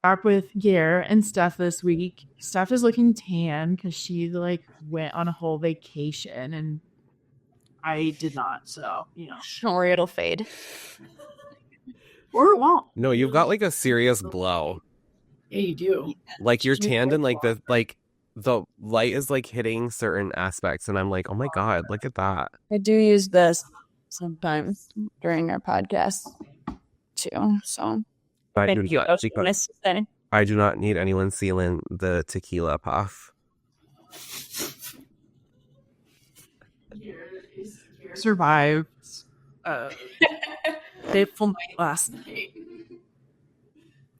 Up with Gare and Steph this week. Steph is looking tan because she like went on a whole vacation and I did not. So, Don't worry, it'll fade. Or it won't. No, you've got like a serious glow. Yeah, you do. Like you're tanned and like the light is like hitting certain aspects and I'm like, oh my God, look at that. I do use this sometimes during our podcast too. So I do not need anyone sealing the tequila puff. Survived fateful night last night.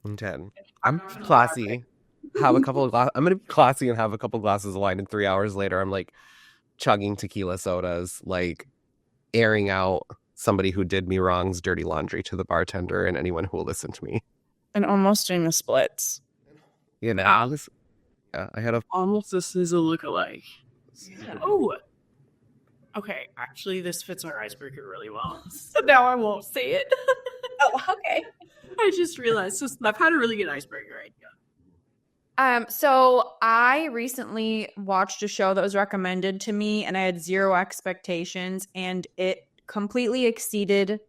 I'm 10. I'm classy. I'm gonna be classy and have a couple glasses of wine, and 3 hours later I'm like chugging tequila sodas, like airing out somebody who did me wrong's dirty laundry to the bartender and anyone who will listen to me. And almost doing the splits. I had almost this is a lookalike. Oh, okay. Actually, this fits our icebreaker really well. So now I won't say it. Oh, okay. I just realized. So I've had a really good icebreaker idea. So I recently watched a show that was recommended to me, and I had zero expectations, and it completely exceeded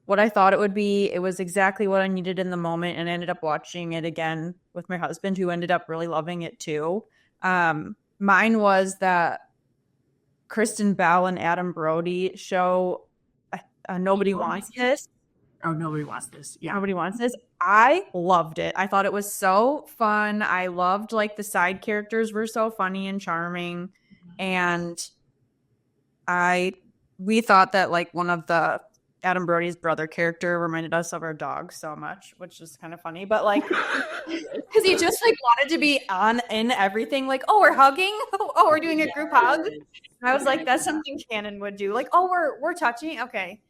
what I thought it would be. It was exactly what I needed in the moment, and I ended up watching it again with my husband, who ended up really loving it too. Mine was that Kristen Bell and Adam Brody show Nobody Wants This. Oh, Nobody Wants This. Yeah. Nobody Wants This. I loved it. I thought it was so fun. I loved like the side characters were so funny and charming. And we thought that like one of the Adam Brody's brother character reminded us of our dog so much, which is kind of funny. But like, because he just like wanted to be in everything. Like, oh, we're hugging. Oh, we're doing a group hug. And I was like, that's something Shannon would do. Like, oh, we're touching. Okay.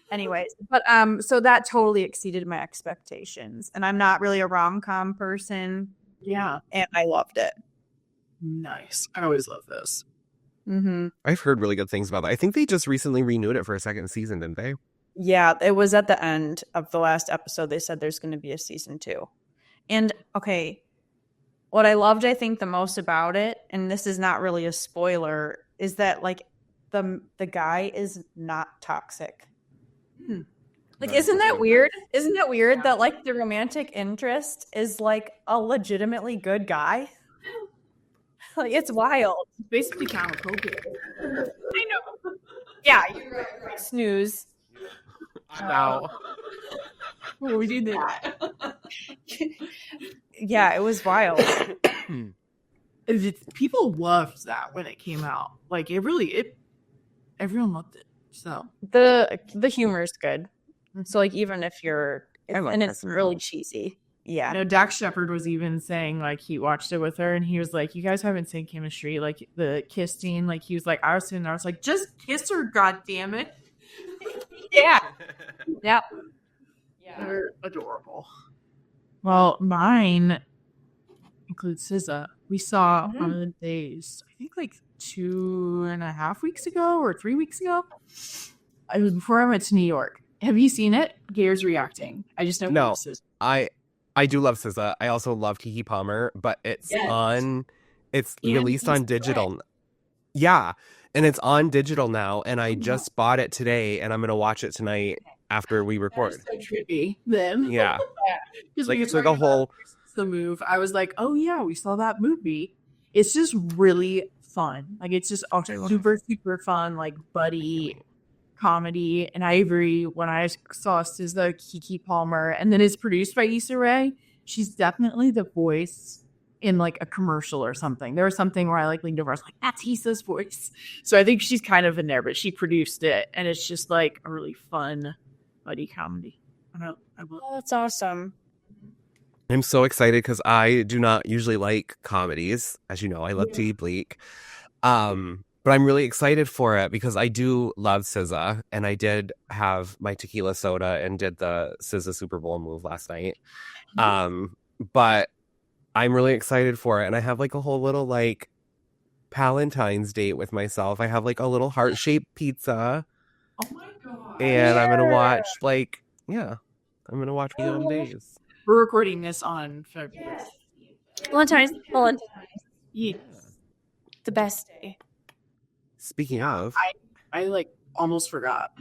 Anyways, but so that totally exceeded my expectations, and I'm not really a rom-com person. Yeah, and I loved it. Nice. I always love this. Mm-hmm. I've heard really good things about that. I think they just recently renewed it for a second season, didn't they? Yeah, it was at the end of the last episode. They said there's going to be a season 2. And okay, what I loved, I think, the most about it, and this is not really a spoiler, is that like the guy is not toxic. Like, isn't that weird? Isn't that weird that like the romantic interest is like a legitimately good guy? Like, it's wild. Basically counterproductive. I know. Yeah, you're right. Snooze. Wow. Well, we did that. Yeah, it was wild. People loved that when it came out. Like everyone loved it. So the humor is good. So like even if it's really cheesy. Yeah. No, Dax Shepard was even saying like he watched it with her and he was like, you guys haven't seen chemistry, like the kiss scene. Like he was like, I was sitting there, I was like, just kiss her, god damn it. Yeah. Yep. Yeah. They're adorable. Well, mine includes SZA. We saw one of the days, I think like 2.5 weeks ago or 3 weeks ago. It was before I went to New York. Have you seen it? Gare's reacting. I just know. No, I do love SZA. I also love Keke Palmer, but it's released on digital. Yeah, and it's on digital now, and I just bought it today, and I'm gonna watch it tonight after we record. That's so trippy. Then yeah, like it's like a whole the move. I was like, oh yeah, we saw that movie. It's just really fun. Like it's just super fun, like buddy comedy. And I agree, when I saw SZA, Keke Palmer, and then it's produced by Issa Rae, she's definitely the voice in like a commercial or something. There was something where I like leaned over, I was like, that's Issa's voice. So I think she's kind of in there, but she produced it, and it's just like a really fun buddy comedy. That's awesome. I'm so excited because I do not usually like comedies. As you know, I love to be bleak. But I'm really excited for it because I do love SZA, and I did have my tequila soda and did the SZA Super Bowl move last night. But I'm really excited for it, and I have like a whole little like Palentine's date with myself. I have like a little heart-shaped pizza. Oh my god! And I'm gonna watch I'm gonna watch One Days. We're recording this on February. Valentine's. Yes. The best day. Speaking of, I like almost forgot.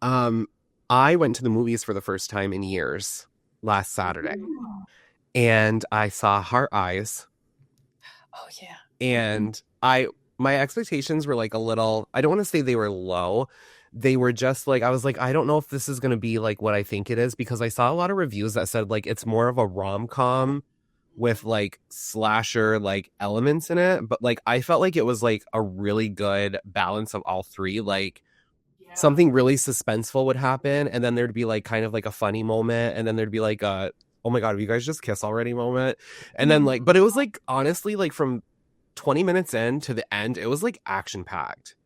I went to the movies for the first time in years last Saturday, and I saw Heart Eyes. Oh yeah. And my expectations were like a little, I don't want to say they were low. They were just like, I was like, I don't know if this is going to be like what I think it is, because I saw a lot of reviews that said like it's more of a rom-com with like slasher like elements in it. But like I felt like it was like a really good balance of all three. Like something really suspenseful would happen, and then there'd be like kind of like a funny moment, and then there'd be like a, oh my God, have you guys just kiss already moment? And then like, but it was like honestly like from 20 minutes in to the end, it was like action packed.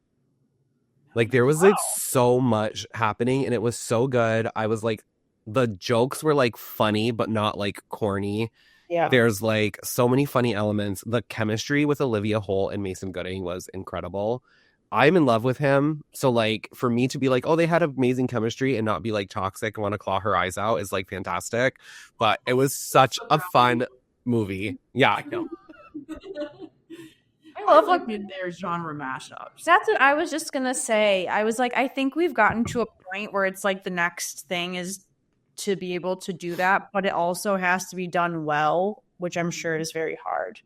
Like there was like so much happening, and it was so good. I was like, the jokes were like funny, but not like corny. Yeah. There's like so many funny elements. The chemistry with Olivia Holt and Mason Gooding was incredible. I'm in love with him. So like for me to be like, oh, they had amazing chemistry and not be like toxic and want to claw her eyes out is like fantastic. But it was such a fun movie. Yeah, I know. I love like their genre mashups. That's what I was just gonna say. I was like, I think we've gotten to a point where it's like the next thing is to be able to do that, but it also has to be done well, which I'm sure is very hard.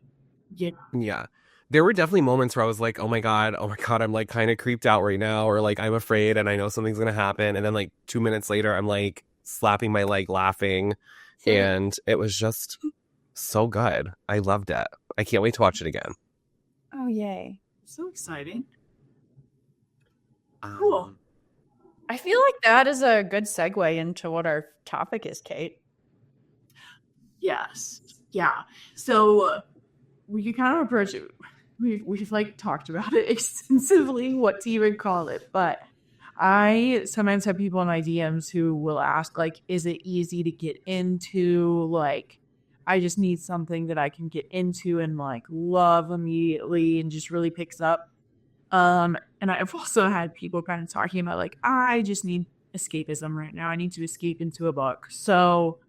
Yeah. There were definitely moments where I was like, oh my God, I'm like kind of creeped out right now, or like I'm afraid and I know something's going to happen. And then like 2 minutes later, I'm like slapping my leg laughing. And it was just so good. I loved it. I can't wait to watch it again. Oh, yay. So exciting. Cool. I feel like that is a good segue into what our topic is, Kate. Yes. Yeah. So we can kind of approach it. We've like talked about it extensively, what to even call it. But I sometimes have people in my DMs who will ask, like, is it easy to get into? Like, I just need something that I can get into and like love immediately and just really picks up. And I've also had people kind of talking about like, I just need escapism right now. I need to escape into a book. So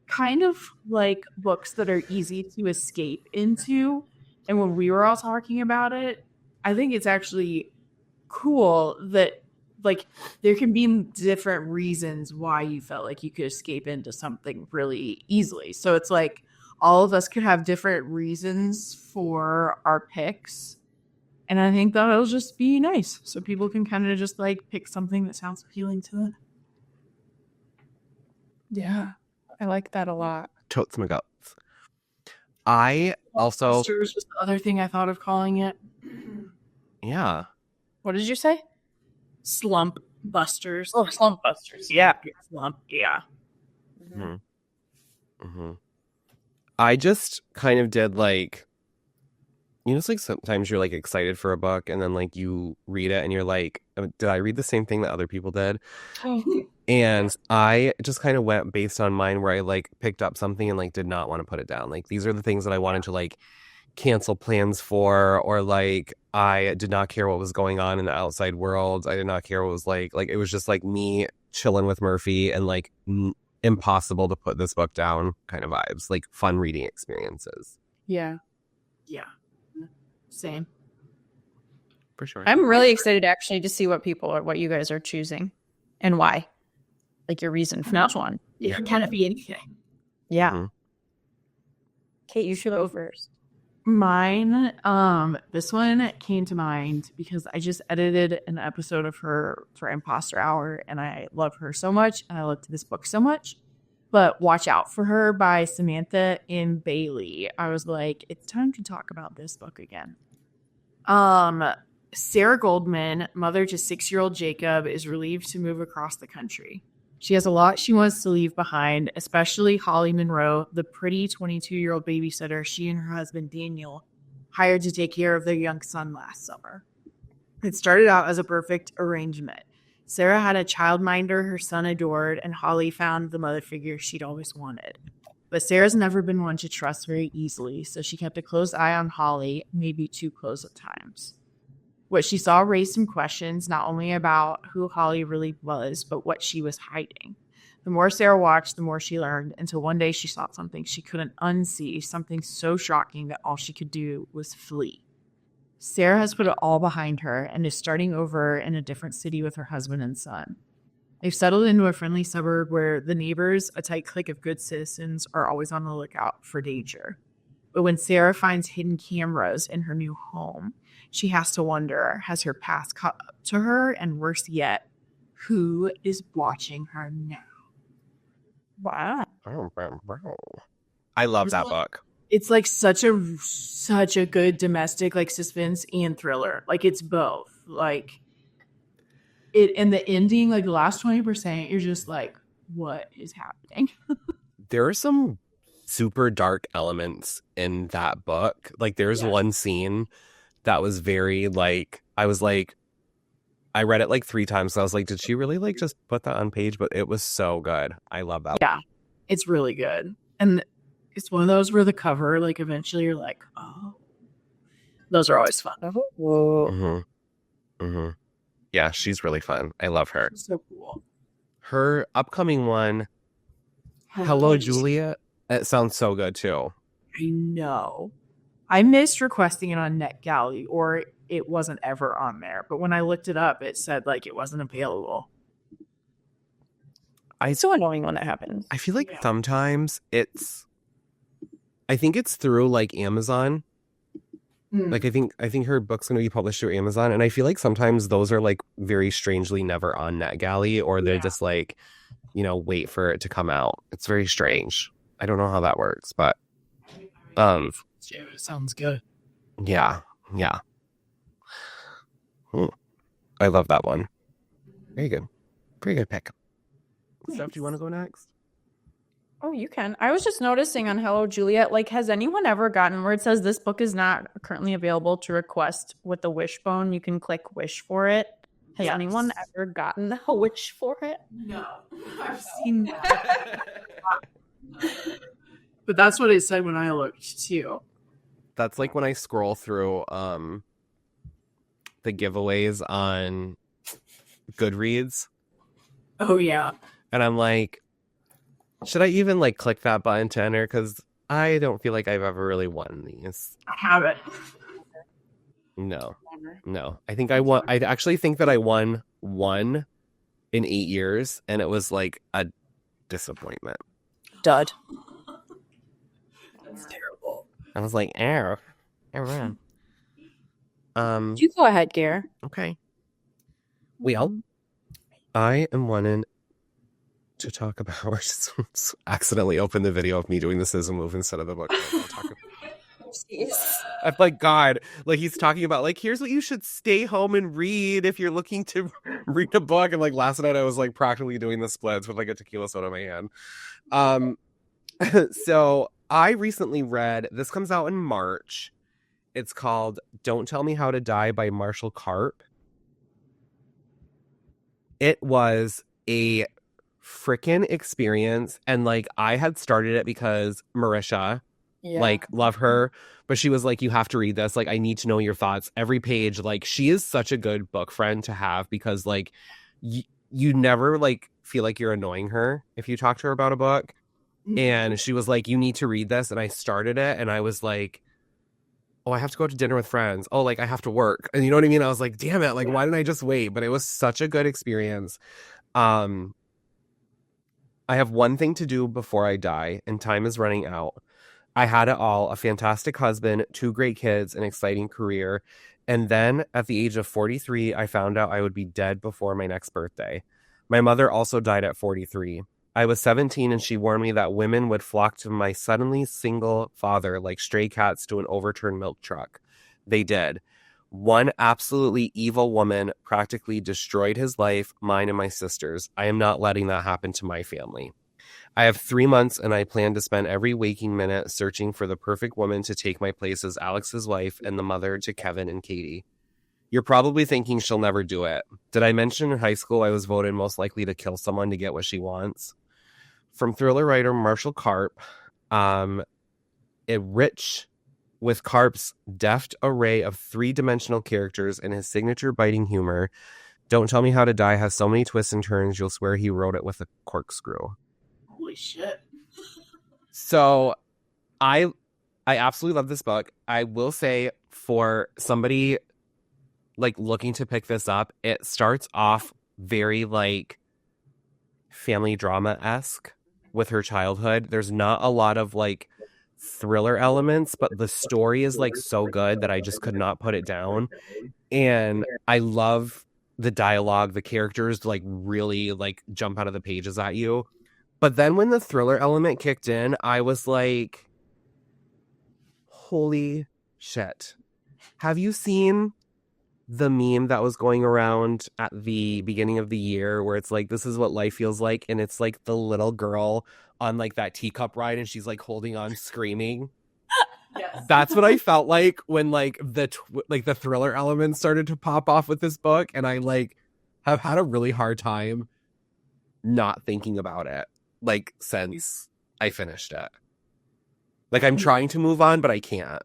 kind of like books that are easy to escape into. And when we were all talking about it, I think it's actually cool that like there can be different reasons why you felt like you could escape into something really easily. So it's like all of us could have different reasons for our picks. And I think that'll just be nice. So people can kind of just like pick something that sounds appealing to them. Yeah. I like that a lot. Totes my guts. I also... Busters was the other thing I thought of calling it. Yeah. What did you say? Slump busters. Oh, slump busters. Yeah. Slump. Yeah. Mm-hmm. Mm-hmm. I just kind of did like, you know, it's like sometimes you're like excited for a book and then like you read it and you're like, did I read the same thing that other people did? And I just kind of went based on mine where I like picked up something and like did not want to put it down. Like these are the things that I wanted to like cancel plans for, or like I did not care what was going on in the outside world. I did not care what was like it was just like me chilling with Murphy and like impossible to put this book down kind of vibes, like fun reading experiences. Yeah. Yeah. Same. For sure. I'm really excited actually to see what you guys are choosing and why. Like your reason for each one. Yeah. Can it be anything? Yeah. Mm-hmm. Kate, you should go first. Mine, this one came to mind because I just edited an episode of her for Imposter Hour and I love her so much and I loved this book so much. But Watch Out for Her by Samantha M. Bailey. I was like, it's time to talk about this book again. Sarah Goldman, mother to 6-year-old Jacob, is relieved to move across the country. She has a lot she wants to leave behind, especially Holly Monroe, the pretty 22-year-old babysitter she and her husband Daniel hired to take care of their young son last summer. It started out as a perfect arrangement. Sarah had a childminder her son adored, and Holly found the mother figure she'd always wanted. But Sarah's never been one to trust very easily, so she kept a close eye on Holly, maybe too close at times. What she saw raised some questions, not only about who Holly really was, but what she was hiding. The more Sarah watched, the more she learned, until one day she saw something she couldn't unsee, something so shocking that all she could do was flee. Sarah has put it all behind her and is starting over in a different city with her husband and son. They've settled into a friendly suburb where the neighbors, a tight clique of good citizens, are always on the lookout for danger. But when Sarah finds hidden cameras in her new home, she has to wonder, has her past caught up to her? And worse yet, who is watching her now? Wow. I love that book. It's like such a good domestic like suspense and thriller. Like it's both. Like it, and the ending, like the last 20%, you're just like, what is happening? There are some super dark elements in that book. Like there's one scene that was very like, I was like, I read it like 3 times. So I was like, did she really like just put that on page? But it was so good. I love that. Yeah, it's really good. And it's one of those where the cover, like eventually you're like, oh, those are always fun. Whoa. Yeah, she's really fun. I love her. So cool. Her upcoming one, Hello, Juliet. It sounds so good too. I know. I missed requesting it on NetGalley, or it wasn't ever on there. But when I looked it up, it said like it wasn't available. It's so annoying when that happens. I feel like sometimes I think it's through like Amazon. Like I think her book's going to be published through Amazon, and I feel like sometimes those are like very strangely never on NetGalley, or they're just like, you know, wait for it to come out. It's very strange. I don't know how that works, but it sounds good. Yeah. I love that one. Very good. Very good pick. Steph, do you want to go next? Oh, you can. I was just noticing on Hello, Juliet, like, has anyone ever gotten where it says this book is not currently available to request with the wishbone? You can click wish for it. Has anyone ever gotten a wish for it? No. I've seen that. But that's what it said when I looked too. That's like when I scroll through the giveaways on Goodreads. Oh, yeah. And I'm like, should I even like click that button to enter? Because I don't feel like I've ever really won these. I haven't. No. I think I won. I actually think that I won one in 8 years, and it was like a disappointment. Dud. That's terrible. I was like, You go ahead, Gare. Okay. Well, I am wanting to talk about. I just accidentally opened the video of me doing the scissor move instead of the book. I'm like, God, like he's talking about like, here's what you should stay home and read if you're looking to read a book. And like last night I was like practically doing the splits with like a tequila soda in my hand. So I recently read, this comes out in March. It's called Don't Tell Me How to Die by Marshall Karp. It was a freaking experience. And like I had started it because Marisha, like love her, but she was like, you have to read this. Like, I need to know your thoughts. Every page, like she is such a good book friend to have because like you never like feel like you're annoying her if you talk to her about a book. And she was like, you need to read this. And I started it and I was like, oh, I have to go to dinner with friends. Oh, like I have to work. And you know what I mean? I was like, damn it. Like, why didn't I just wait? But it was such a good experience. I have one thing to do before I die and time is running out. I had it all, a fantastic husband, 2 great kids, an exciting career. And then at the age of 43, I found out I would be dead before my next birthday. My mother also died at 43. I was 17 and she warned me that women would flock to my suddenly single father like stray cats to an overturned milk truck. They did. One absolutely evil woman practically destroyed his life, mine and my sister's. I am not letting that happen to my family. I have 3 months and I plan to spend every waking minute searching for the perfect woman to take my place as Alex's wife and the mother to Kevin and Katie. You're probably thinking she'll never do it. Did I mention in high school I was voted most likely to kill someone to get what she wants? From thriller writer Marshall Karp, rich with Karp's deft array of 3-dimensional characters and his signature biting humor, Don't Tell Me How to Die has so many twists and turns, you'll swear he wrote it with a corkscrew. Holy shit. So I absolutely love this book. I will say, for somebody like looking to pick this up, it starts off very like family drama-esque with her childhood. There's not a lot of like thriller elements, but the story is like so good that I just could not put it down. And I love the dialogue. The characters like really like jump out of the pages at you. But then when the thriller element kicked in, I was like, holy shit. Have you seen the meme that was going around at the beginning of the year where it's like, this is what life feels like? And it's like the little girl on like that teacup ride and she's like holding on screaming. Yes. That's what I felt like when like the thriller elements started to pop off with this book. And I like have had a really hard time not thinking about it like since I finished it. Like I'm trying to move on, but I can't.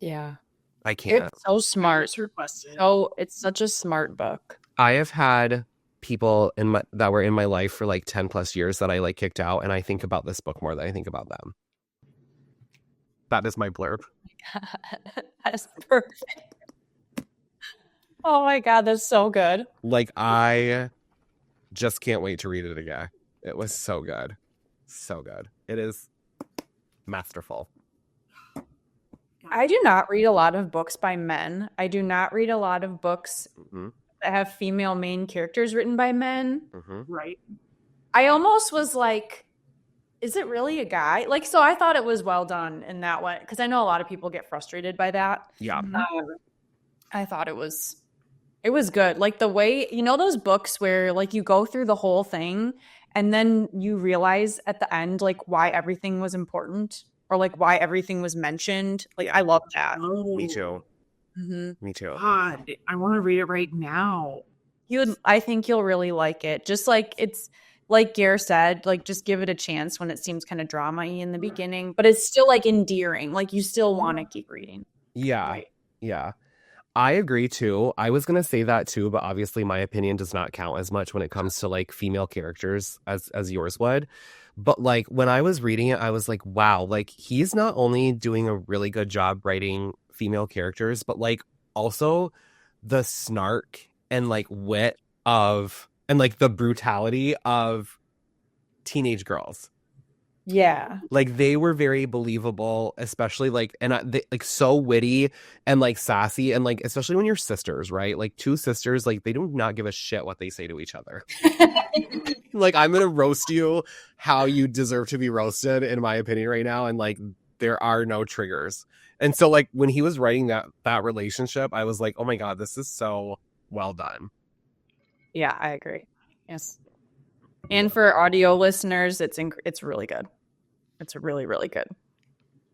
Yeah. I can't. It's so smart. It's requested. Oh, it's such a smart book. I have had people that were in my life for like 10 plus years that I like kicked out, and I think about this book more than I think about them. That is my blurb. That's perfect. Oh my God, that's so good. Like, I just can't wait to read it again. It was so good. So good. It is masterful. I do not read a lot of books by men. I do not read a lot of books that have female main characters written by men. Right. I almost was like, is it really a guy? Like, so I thought it was well done in that way, because I know a lot of people get frustrated by that. Yeah. I thought it was good. Like the way, you know, those books where like you go through the whole thing and then you realize at the end like why everything was important or like why everything was mentioned. Like I love that. Oh, Me too. Me too. God, I want to read it right now. I think you'll really like it. Just like it's like Gare said, like just give it a chance when it seems kind of drama-y in the beginning, but it's still like endearing. Like you still want to keep reading. Yeah. Right. Yeah. I agree too. I was going to say that too, but obviously my opinion does not count as much when it comes to like female characters as yours would. But like when I was reading it, I was like, wow, like he's not only doing a really good job writing female characters, but like also the snark and like wit of and like the brutality of teenage girls. Yeah. Like they were very believable, especially like they, like so witty and like sassy and like especially when you're sisters, right? Like two sisters, like they do not give a shit what they say to each other. Like I'm gonna roast you how you deserve to be roasted, in my opinion, right now, and like there are no triggers. And so like when he was writing that relationship, I was like, oh my God, this is so well done. Yeah, I agree. Yes. And for audio listeners, it's really good. It's really, really good.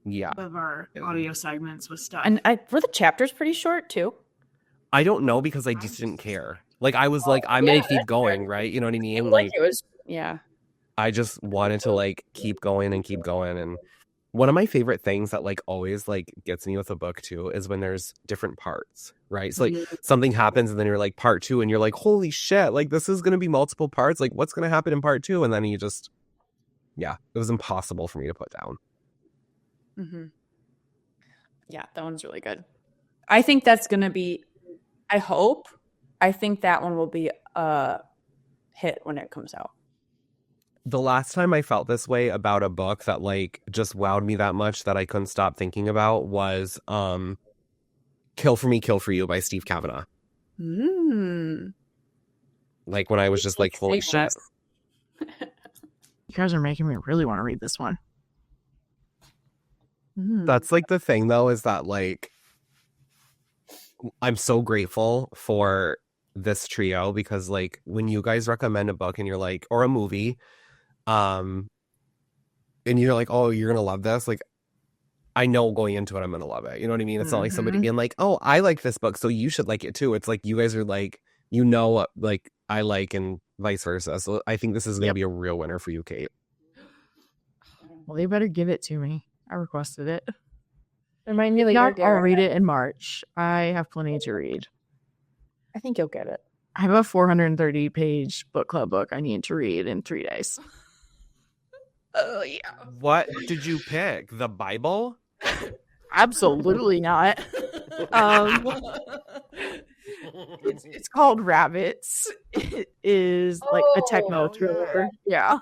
Yeah. Of our audio segments with stuff. And were the chapters pretty short too? I don't know because I just didn't care. Like I was like, I'm gonna keep going, right? You know what I mean? Like it was, yeah. I just wanted to like keep going. And one of my favorite things that like always like gets me with a book too is when there's different parts, right? So like something happens and then you're like part 2 and you're like, holy shit, like this is gonna be multiple parts. Like what's gonna happen in part 2? And then you just, yeah, it was impossible for me to put down. Yeah, that one's really good. I think that's gonna be, I think that one will be a hit when it comes out. The last time I felt this way about a book that like just wowed me that much that I couldn't stop thinking about was Kill for Me, Kill for You by Steve Kavanaugh. Like when I was just like, holy shit. You guys are making me really want to read this one. That's like the thing though, is that like I'm so grateful for this trio because like when you guys recommend a book and you're like, or a movie, and you're like, oh, you're gonna love this, like I know going into it I'm gonna love it, you know what I mean? It's not like somebody being like, oh, I like this book so you should like it too. It's like you guys are like, you know what like I like and vice versa. So I think this is gonna be a real winner for you, Kate. Well, they better give it to me. I requested it. Remind me later. I'll read it in March. I have plenty to read. I think you'll get it. I have a 430-page book club book I need to read in 3 days. Oh, yeah. What did you pick? The Bible? Absolutely not. It's called Rabbits. It is like a techno thriller. Yeah.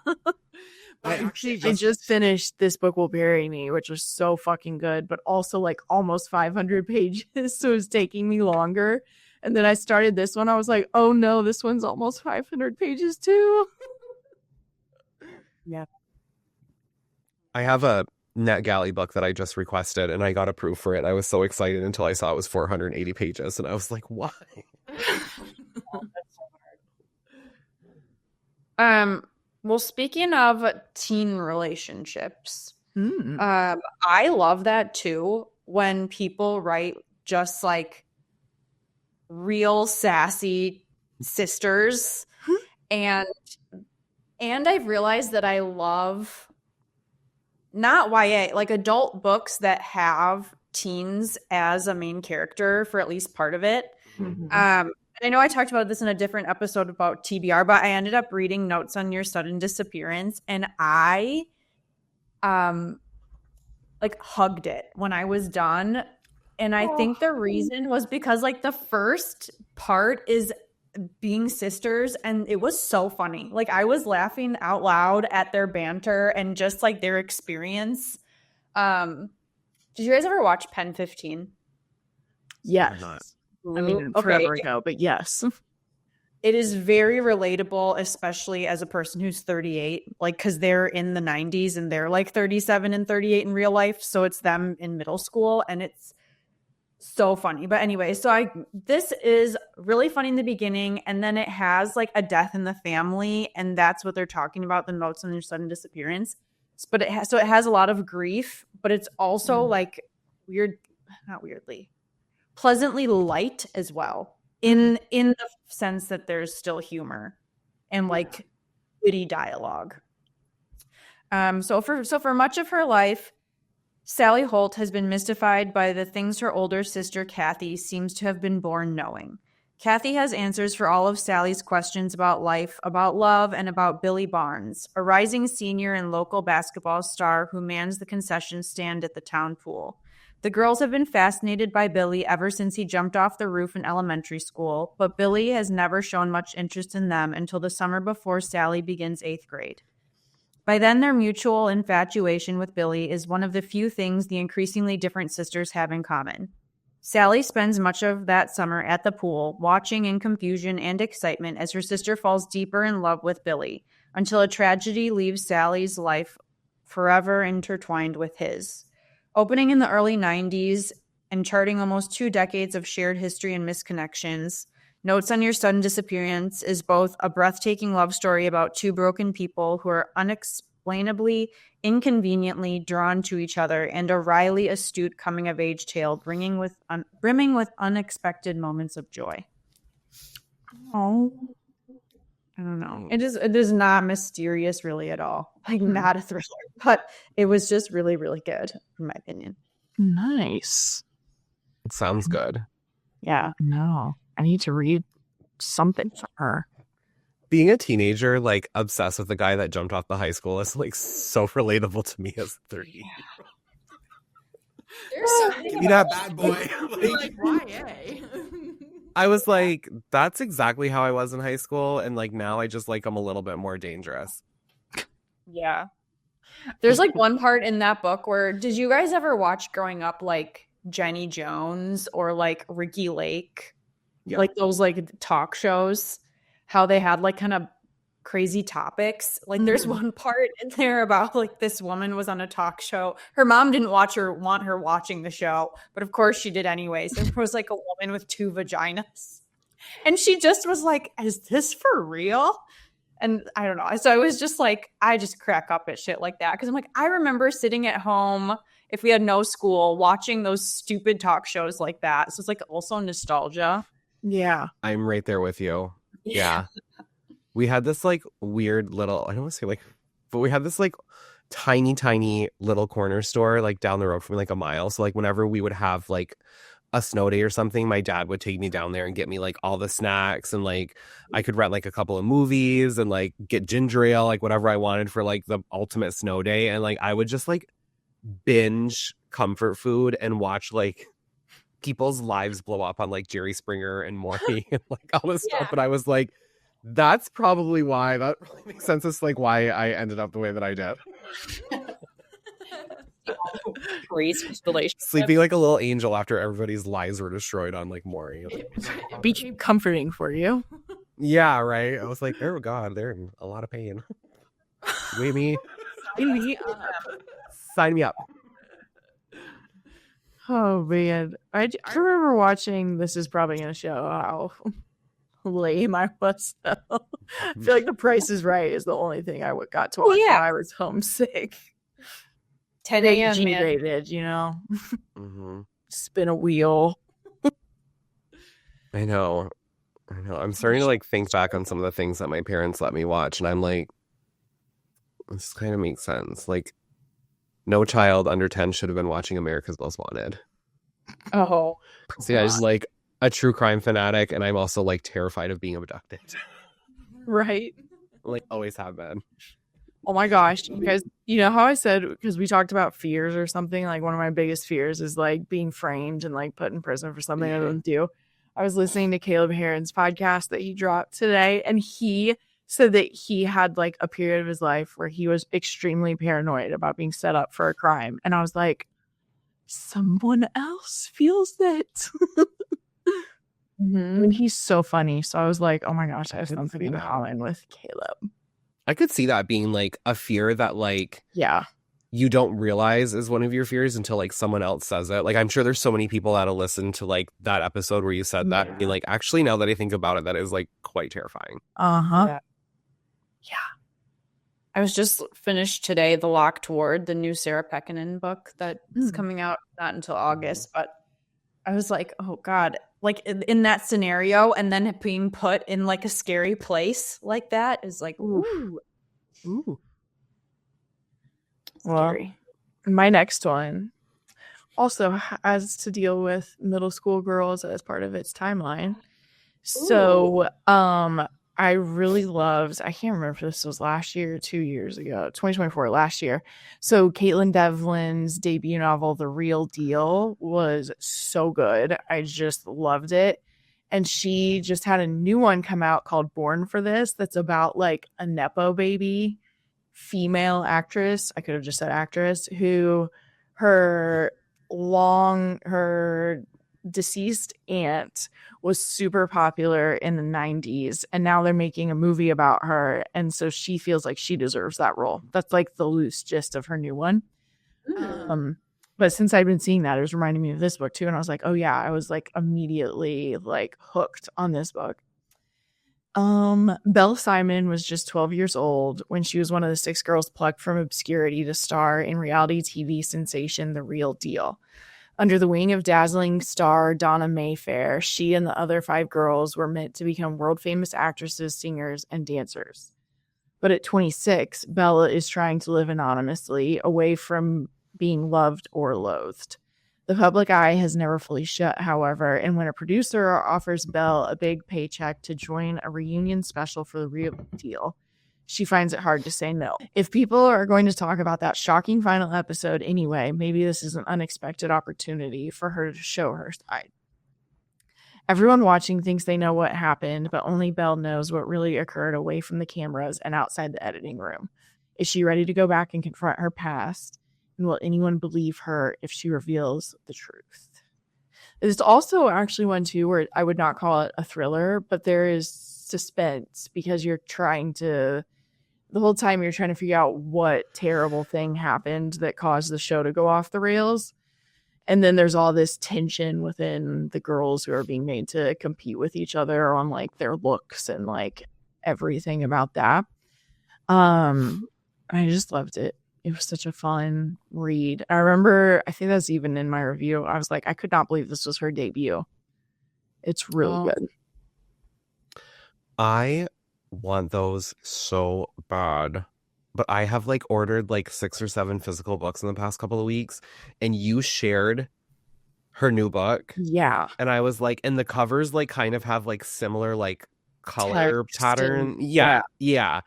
I just finished This Book Will Bury Me, which was so fucking good, but also like almost 500 pages, so it was taking me longer. And then I started this one. I was like, oh no, this one's almost 500 pages too. Yeah. I have a NetGalley book that I just requested, and I got approved for it. I was so excited until I saw it was 480 pages, and I was like, why? Well, speaking of teen relationships, I love that too when people write just like real sassy sisters, and I've realized that I love not YA, like adult books that have teens as a main character for at least part of it. I know I talked about this in a different episode about TBR, but I ended up reading Notes on Your Sudden Disappearance, and I like hugged it when I was done. And I think the reason was because like the first part is being sisters, and it was so funny. Like I was laughing out loud at their banter and just like their experience. Did you guys ever watch Pen 15? Yes. I mean, forever ago, but yes. It is very relatable, especially as a person who's 38, like, because they're in the 90s and they're like 37 and 38 in real life. So it's them in middle school, and it's so funny. But anyway, so this is really funny in the beginning, and then it has like a death in the family, and that's what they're talking about, the Notes on Your Sudden Disappearance. But it has a lot of grief, but it's also like pleasantly light as well, in the sense that there's still humor and like witty dialogue. So for much of her life, Sally Holt has been mystified by the things her older sister Kathy seems to have been born knowing. Kathy has answers for all of Sally's questions about life, about love, and about Billy Barnes, a rising senior and local basketball star who mans the concession stand at the town pool. The girls have been fascinated by Billy ever since he jumped off the roof in elementary school, but Billy has never shown much interest in them until the summer before Sally begins 8th grade. By then, their mutual infatuation with Billy is one of the few things the increasingly different sisters have in common. Sally spends much of that summer at the pool, watching in confusion and excitement as her sister falls deeper in love with Billy, until a tragedy leaves Sally's life forever intertwined with his. Opening in the early 90s and charting almost 2 decades of shared history and misconnections, Notes on Your Sudden Disappearance is both a breathtaking love story about 2 broken people who are unexplainably, inconveniently drawn to each other, and a wryly astute coming-of-age tale brimming with unexpected moments of joy. Oh, I don't know. It is not mysterious really at all. Like not a thriller, but it was just really, really good in my opinion. Nice. It sounds good. Yeah. No, I need to read something from her. Being a teenager, like obsessed with the guy that jumped off the high school is like so relatable to me as 30. Give me that bad boy. Like YA. I was like, that's exactly how I was in high school, and like now I just like I'm a little bit more dangerous. Yeah. There's like one part in that book where, did you guys ever watch growing up like Jenny Jones or like Ricky Lake? Yeah. Like those like talk shows, how they had like kind of crazy topics. Like there's one part in there about like this woman was on a talk show. Her mom didn't want her watching the show, but of course she did anyways. There was like a woman with 2 vaginas. And she just was like, is this for real? And I don't know. So I was just like, I just crack up at shit like that. Because I'm like, I remember sitting at home, if we had no school, watching those stupid talk shows like that. So it's like also nostalgia. Yeah. I'm right there with you. Yeah. We had this like weird little, I don't want to say like, but we had this like tiny little corner store like down the road from like a mile. So like whenever we would have like a snow day or something, my dad would take me down there and get me like all the snacks, and like I could rent like a couple of movies and like get ginger ale, like whatever I wanted for like the ultimate snow day. And like I would just like binge comfort food and watch like people's lives blow up on like Jerry Springer and Maury and like all this stuff. But I was like, that's probably why, that really makes sense. It's like why I ended up the way that I did. Sleeping like a little angel after everybody's lives were destroyed on like Maury. It became comforting for you. Yeah, right. I was like, oh God, they're in a lot of pain. Wait, me. Sign me up. Oh man, I remember watching. This is probably gonna show how lame I was. I feel like The Price is Right is the only thing I got to watch when I was homesick. 10 a.m. G-rated, you know. Spin a wheel. I know. I'm starting to like think back on some of the things that my parents let me watch, and I'm like, this kind of makes sense. Like, no child under 10 should have been watching America's Most Wanted. Oh. So yeah, I was like a true crime fanatic, and I'm also like terrified of being abducted. Right. Like, always have been. Oh my gosh, you guys, you know how I said, because we talked about fears or something, like one of my biggest fears is like being framed and like put in prison for something I didn't do. I was listening to Caleb Heron's podcast that he dropped today, and he said that he had like a period of his life where he was extremely paranoid about being set up for a crime. And I was like, someone else feels it. I mean, he's so funny. So I was like, oh my gosh, I have something in common with Caleb. I could see that being like a fear that like you don't realize is one of your fears until like someone else says it. Like I'm sure there's so many people that'll listen to like that episode where you said that and be like, actually, now that I think about it, that is like quite terrifying. Yeah. I was just finished today The Locked Ward, the new Sarah Pekkanen book that is coming out not until August, but I was like, oh God, like in that scenario and then it being put in like a scary place like that is like, ooh. Well, my next one also has to deal with middle school girls as part of its timeline. So, I really loved, I can't remember if this was last year or 2 years ago, 2024, last year. So Caitlin Devlin's debut novel, The Real Deal, was so good. I just loved it. And she just had a new one come out called Born for This that's about like a Nepo baby female actress. I could have just said actress who her deceased aunt was super popular in the 90s, and now they're making a movie about her, and so she feels like she deserves that role. That's like the loose gist of her new one. But since I've been seeing that, it was reminding me of this book too, and I was like, oh yeah, I was like immediately like hooked on this book. Belle Simon was just 12 years old when she was one of the 6 girls plucked from obscurity to star in reality TV sensation The Real Deal. Under the wing of dazzling star Donna Mayfair, she and the other 5 girls were meant to become world-famous actresses, singers, and dancers. But at 26, Bella is trying to live anonymously, away from being loved or loathed. The public eye has never fully shut, however, and when a producer offers Belle a big paycheck to join a reunion special for The Real Deal, she finds it hard to say no. If people are going to talk about that shocking final episode anyway, maybe this is an unexpected opportunity for her to show her side. Everyone watching thinks they know what happened, but only Belle knows what really occurred away from the cameras and outside the editing room. Is she ready to go back and confront her past? And will anyone believe her if she reveals the truth? It's also actually one too where I would not call it a thriller, but there is suspense because you're trying to, the whole time you're trying to figure out what terrible thing happened that caused the show to go off the rails. And then there's all this tension within the girls who are being made to compete with each other on like their looks and like everything about that. I just loved it. It was such a fun read. I remember, I think that's even in my review. I was like, I could not believe this was her debut. It's really good. I want those so bad. But I have like ordered like 6 or 7 physical books in the past couple of weeks, and you shared her new book. Yeah. And I was like, and the covers like kind of have like similar like color Text pattern. and- Yeah.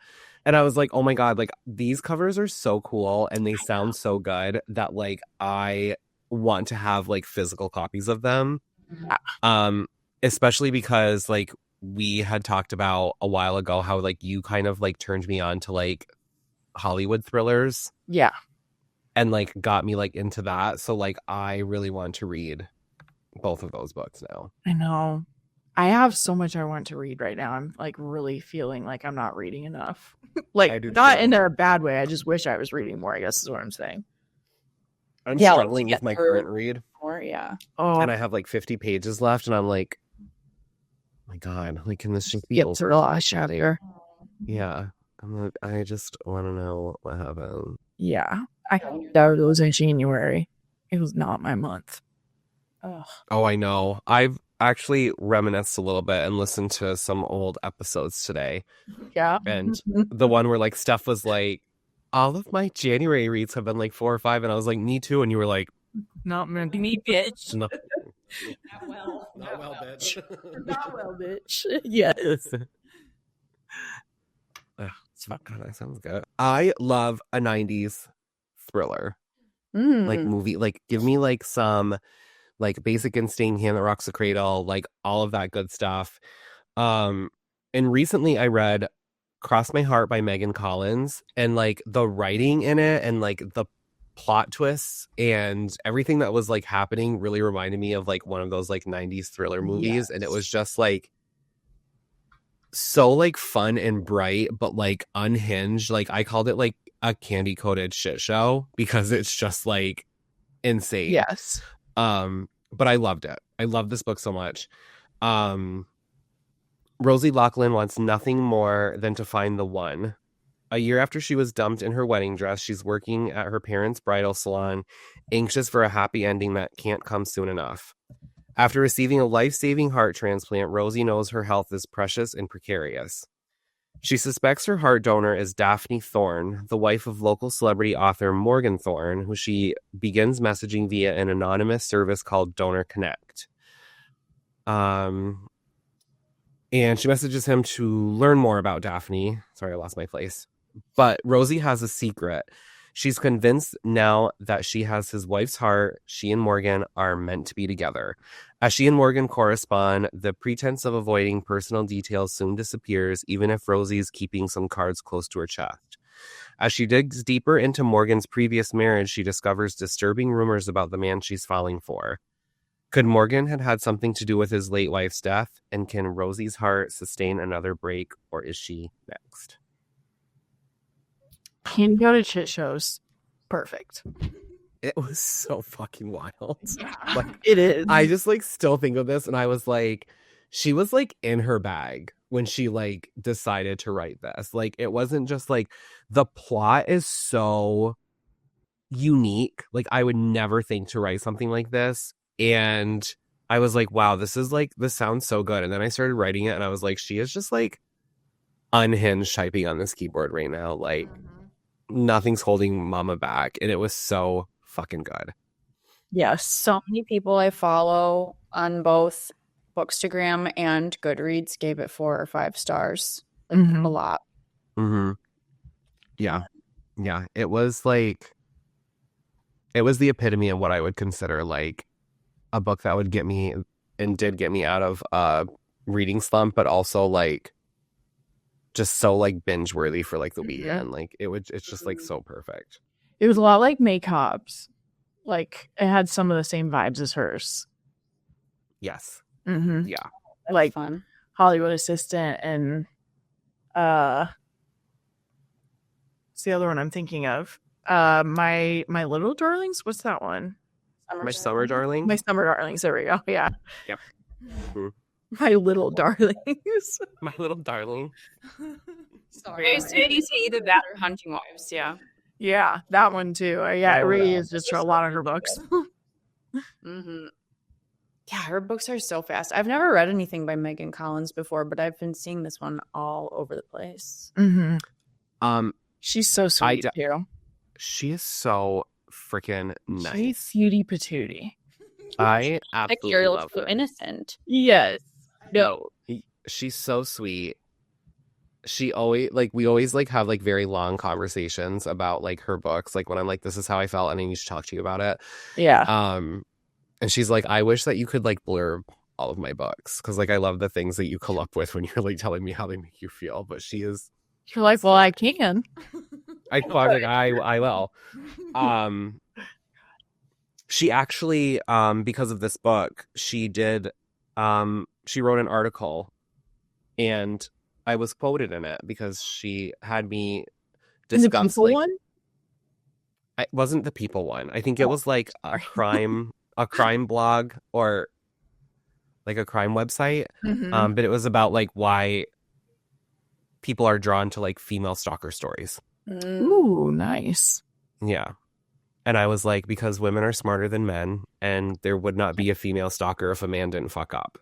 And I was like, oh my God, like these covers are so cool and they sound so good that like I want to have like physical copies of them. Especially because like we had talked about a while ago how like you kind of like turned me on to like Hollywood thrillers. Yeah. And like got me like into that. So like I really want to read both of those books now. I know. I have so much I want to read right now. I'm like really feeling like I'm not reading enough. Like I do not too. in a bad way. I just wish I was reading more, I guess is what I'm saying. I'm Yeah, struggling let's with my get through. current read. Or yeah. Oh, And I have like 50 pages left and I'm like, oh my God, like can this just be get over? through a lot of shit here. Yeah. I'm like, I just want to know what happened. Yeah. I that was in January. It was not my month. Ugh. Oh, I know. I've actually reminisced a little bit and listened to some old episodes today. Yeah. And the one where like Steph was like, all of my January reads have been like 4 or 5. And I was like, me too. And you were like, Not meant to me, bitch. no. Not well. Not well, bitch. Not well, bitch. Yes. God, that sounds good. I love a 90s thriller. Like movie. Like give me like some like Basic Instinct, Hand That Rocks the Cradle, like all of that good stuff. And recently I read Cross My Heart by Megan Collins, and like the writing in it and like the plot twists and everything that was like happening really reminded me of like one of those like 90s thriller movies. Yes. And it was just like so like fun and bright, but like unhinged. Like I called it like a candy coated shit show because it's just like insane. Yes. But I loved it. I love this book so much. Rosie Loughlin wants nothing more than to find the one. A year after she was dumped in her wedding dress, she's working at her parents' bridal salon, anxious for a happy ending that can't come soon enough. After receiving a life-saving heart transplant, Rosie knows her health is precious and precarious. She suspects her heart donor is Daphne Thorne, the wife of local celebrity author Morgan Thorne, who she begins messaging via an anonymous service called Donor Connect. And she messages him to learn more about Daphne. Sorry, I lost my place. But Rosie has a secret. She's convinced now that she has his wife's heart. She and Morgan are meant to be together. As she and Morgan correspond, the pretense of avoiding personal details soon disappears, even if Rosie is keeping some cards close to her chest. As she digs deeper into Morgan's previous marriage, she discovers disturbing rumors about the man she's falling for. Could Morgan have had something to do with his late wife's death? And can Rosie's heart sustain another break, or is she next? Candy coated shit shows. Perfect. It was so fucking wild. Like, It is. I just like still think of this and I was like, she was like in her bag when she like decided to write this. Like it wasn't just like the plot is so unique. Like I would never think to write something like this. And I was like, wow, this sounds so good. And then I started writing it and I was like, she is just like unhinged typing on this keyboard right now. Like nothing's holding mama back. And it was so fucking good. Yes. So many people I follow on both Bookstagram and Goodreads gave it 4 or 5 stars. Like, a lot. Mm-hmm. Yeah. It was the epitome of what I would consider like a book that would get me and did get me out of a reading slump, but also like just so like binge worthy for like the weekend. Like it's just like so perfect. It was a lot like May Cobb's. Like it had some of the same vibes as hers. Yes. Mm-hmm. Yeah. That's Like fun. Hollywood Assistant and what's the other one I'm thinking of? My Little Darlings. What's that one? My Summer Darling. My Summer Darlings. There we go. Yeah. Yep. Mhm. My Little Darlings. My Little Darling. Sorry. It's either that or Hunting Wives, yeah. Yeah, that one too. Yeah, it really is just a lot of her books. Mm-hmm. Yeah, her books are so fast. I've never read anything by Megan Collins before, but I've been seeing this one all over the place. Mm-hmm. She's so sweet too. She is so freaking nice. She's cutie patootie. I Like absolutely Gare love looks so her. innocent. Yes. No. She's so sweet. She always we always have very long conversations about her books. Like when I'm like, this is how I felt and I need to talk to you about it. Yeah. And she's like, I wish that you could blurb all of my books because I love the things that you come up with when you're telling me how they make you feel. But she is. You're like, well, I can. I was like, I will. She actually, because of this book, she did. She wrote an article, and I was quoted in it because she had me discuss the People one. It wasn't the People one. I think it was a crime blog or a crime website. Mm-hmm. But it was about why people are drawn to female stalker stories. Ooh, nice. Yeah. And I was like, because women are smarter than men, and there would not be a female stalker if a man didn't fuck up.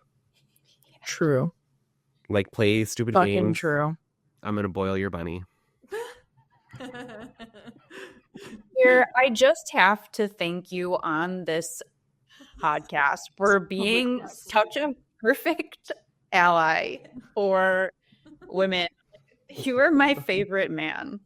True. Play stupid Fucking games. true. I'm gonna boil your bunny. Here, I just have to thank you on this podcast for being such a perfect ally for women. You are my favorite man.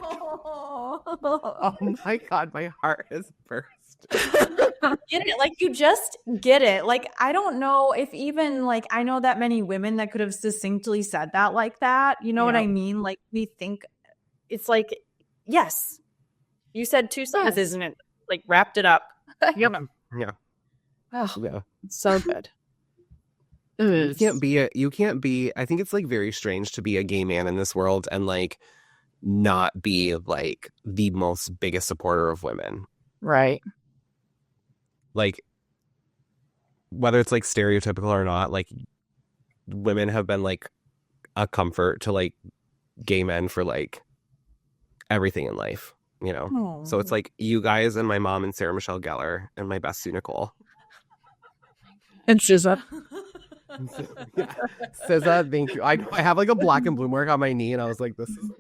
Oh my god, my heart is burst. Get it? You just get it. I don't know if even I know that many women that could have succinctly said that like that. You know what I mean? We think it's yes, you said two sentences and it wrapped it up. Yep. Yeah. Oh, Yeah. It's so good. You can't be I think it's very strange to be a gay man in this world and not be the most biggest supporter of women. Right. Whether it's stereotypical or not, women have been a comfort to gay men for everything in life, you know. Oh. So it's you guys and my mom and Sarah Michelle Gellar and my bestie Nicole. And SZA. Yeah. SZA, thank you. I have a black and blue mark on my knee, and I was like, this is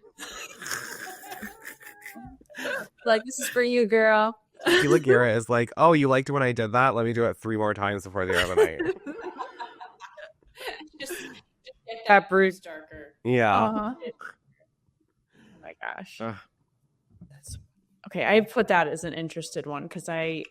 this is for you, girl. Tequila Gare is oh, you liked when I did that? Let me do it 3 more times before the end of the night. just get that bruise darker. Yeah. Oh my gosh. Okay, I put that as an interested one because I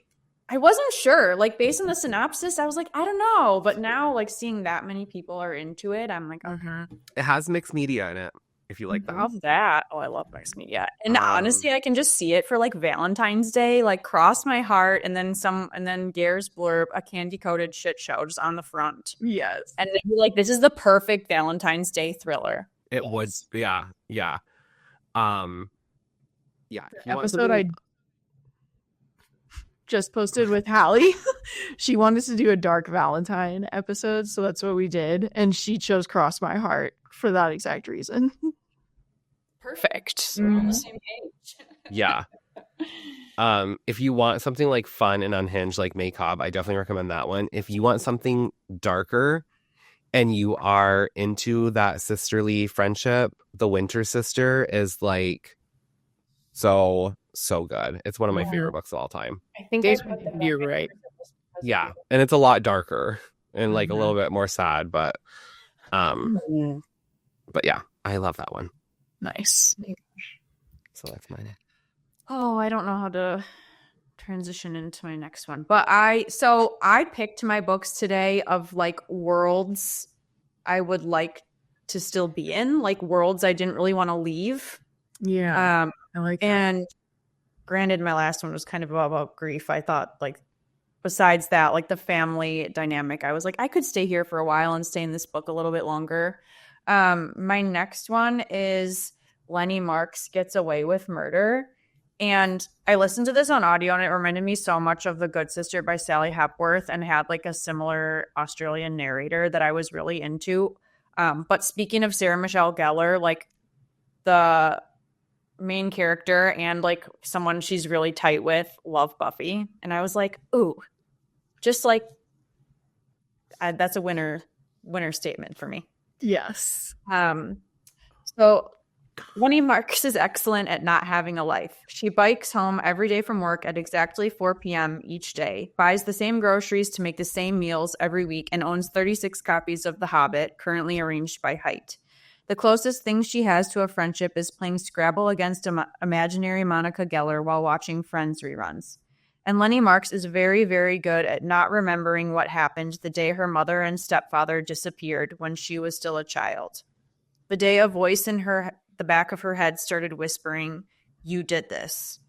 wasn't sure. Based on the synopsis, I was like, I don't know. But now, seeing that many people are into it, I'm like, okay. It has mixed media in it, if you like that. Love that. Oh, I love mixed media. And honestly, I can just see it for Valentine's Day, cross my heart, and then Gare's blurb, a candy-coated shit show just on the front. Yes. And then you're this is the perfect Valentine's Day thriller. It would, yeah. Yeah. Yeah. The episode I just posted with Hallie. She wanted to do a dark Valentine episode, so that's what we did. And she chose Cross My Heart for that exact reason. Perfect. So we're on the same page. Yeah. If you want something fun and unhinged like Maycob, I definitely recommend that one. If you want something darker and you are into that sisterly friendship, The Winter Sister is so good. It's one of my favorite books of all time. I think You're right. Yeah, and it's a lot darker and a little bit more sad, but yeah, I love that one. Nice. So that's mine. Oh, I don't know how to transition into my next one, but I picked my books today of worlds I would like to still be in, worlds I didn't really want to leave. Yeah. I like that. And granted, my last one was kind of about grief. I thought besides that, the family dynamic, I was I could stay here for a while and stay in this book a little bit longer. My next one is Lenny Marks Gets Away with Murder. And I listened to this on audio and it reminded me so much of The Good Sister by Sally Hepworth and had a similar Australian narrator that I was really into. But speaking of Sarah Michelle Gellar, the main character and someone she's really tight with love Buffy. And I was ooh, just that's a winner statement for me. Yes. So Lenny Marks is excellent at not having a life. She bikes home every day from work at exactly 4 p.m. each day, buys the same groceries to make the same meals every week, and owns 36 copies of The Hobbit, currently arranged by height. The closest thing she has to a friendship is playing Scrabble against imaginary Monica Geller while watching Friends reruns. And Lenny Marks is very, very good at not remembering what happened the day her mother and stepfather disappeared when she was still a child. The day a voice in the back of her head started whispering, "You did this."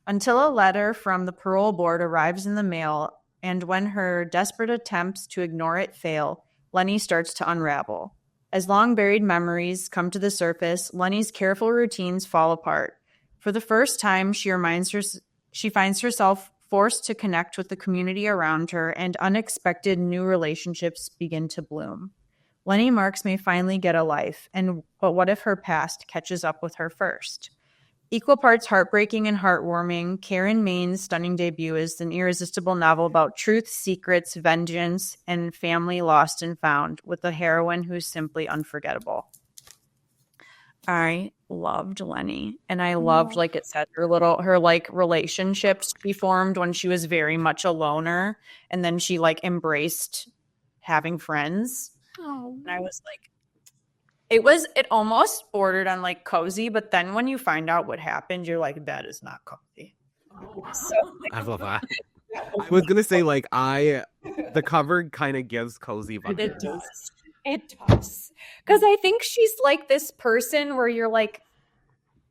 Until a letter from the parole board arrives in the mail, and when her desperate attempts to ignore it fail, Lenny starts to unravel. As long-buried memories come to the surface, Lenny's careful routines fall apart. For the first time, she finds herself forced to connect with the community around her, and unexpected new relationships begin to bloom. Lenny Marks may finally get a life, but what if her past catches up with her first? Equal parts heartbreaking and heartwarming, Karen Main's stunning debut is an irresistible novel about truth, secrets, vengeance, and family lost and found, with a heroine who's simply unforgettable. I loved Lenny, and I loved, like it said, her relationships she formed when she was very much a loner, and then she embraced having friends. Oh. And I was like, it almost bordered on cozy, but then when you find out what happened, you're like, that is not cozy. So, I love that. I was gonna say the cover kind of gives cozy vibes. It does. Because I think she's like this person where you're like,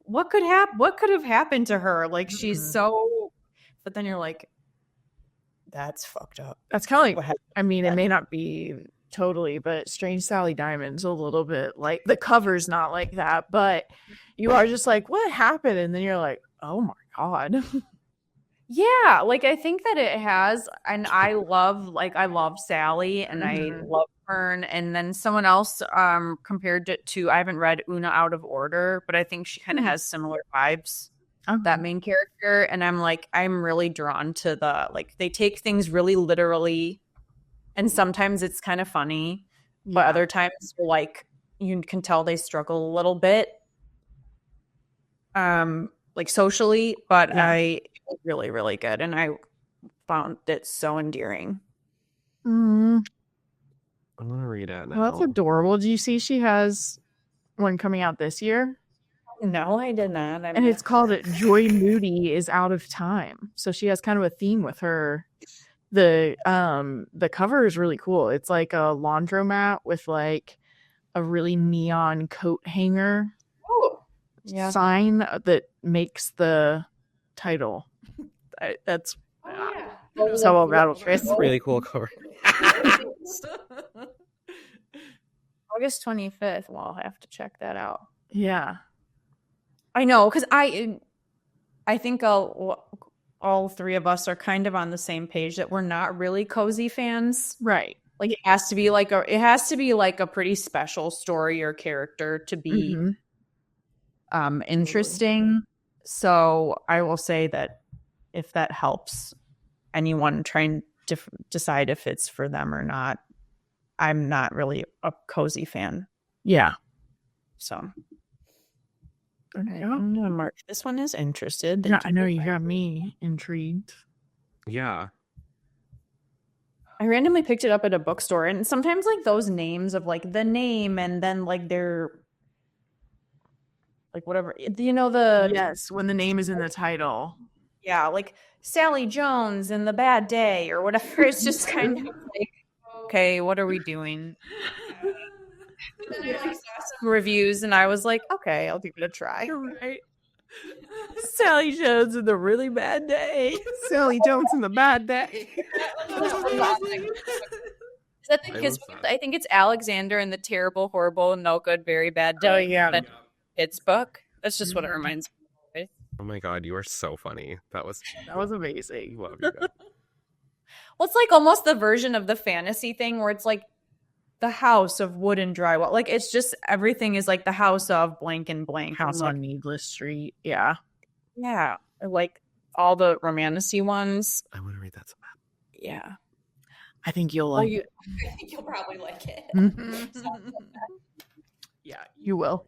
what could have happened to her? She's so, but then you're like, that's fucked up. That's kind of it may not be totally, but Strange Sally Diamond's a little bit like, the cover's not like that, but you are just like, what happened? And then you're like, oh my God. Yeah, I think that it has, and I love Sally, and I love Fern, and then someone else compared it to, I haven't read Una Out of Order, but I think she kind of has similar vibes, that main character, and I'm really drawn to they take things really literally, and sometimes it's kind of funny, but other times you can tell they struggle a little bit, socially, but really, really good, and I found it so endearing. I'm gonna read it now. Well, that's adorable. Do you see she has one coming out this year? No, I did not. And it's called Joy Moody is Out of Time. So she has kind of a theme with her. The cover is really cool. It's like a laundromat with a really neon coat hanger sign that makes the title. That's so about Chris. Really cool cover. August 25th. Well, I'll have to check that out. Yeah, I know, because I think all three of us are kind of on the same page that we're not really cozy fans, right? It has to be a pretty special story or character to be interesting. So I will say that if that helps anyone trying to decide if it's for them or not, I'm not really a cozy fan. Yeah. So okay. Mark, this one is interested. Yeah, I know you got me intrigued. Yeah. I randomly picked it up at a bookstore, and sometimes those names of the name and then their whatever, yes, when the name is in the title. Yeah, Sally Jones and The Bad Day or whatever. It's just kind of okay, what are we doing? Then I saw some reviews and I was like, okay, I'll give it a try. Right. Sally Jones and the Really Bad Day. Sally Jones and the Bad Day. Is that the kids? I think it's Alexander and the Terrible, Horrible, No Good, Very Bad Day. Oh yeah, it's book. That's just what it reminds me of. Oh my God, you are so funny. That was amazing. Love you guys. Well, it's almost the version of the fantasy thing where it's the house of wood and drywall. It's just everything is the house of blank and blank. House on Needless Street. Yeah. Yeah. All the romantic ones. I want to read that so bad. Yeah. I think you'll like it. I think you'll probably like it. Yeah, you will.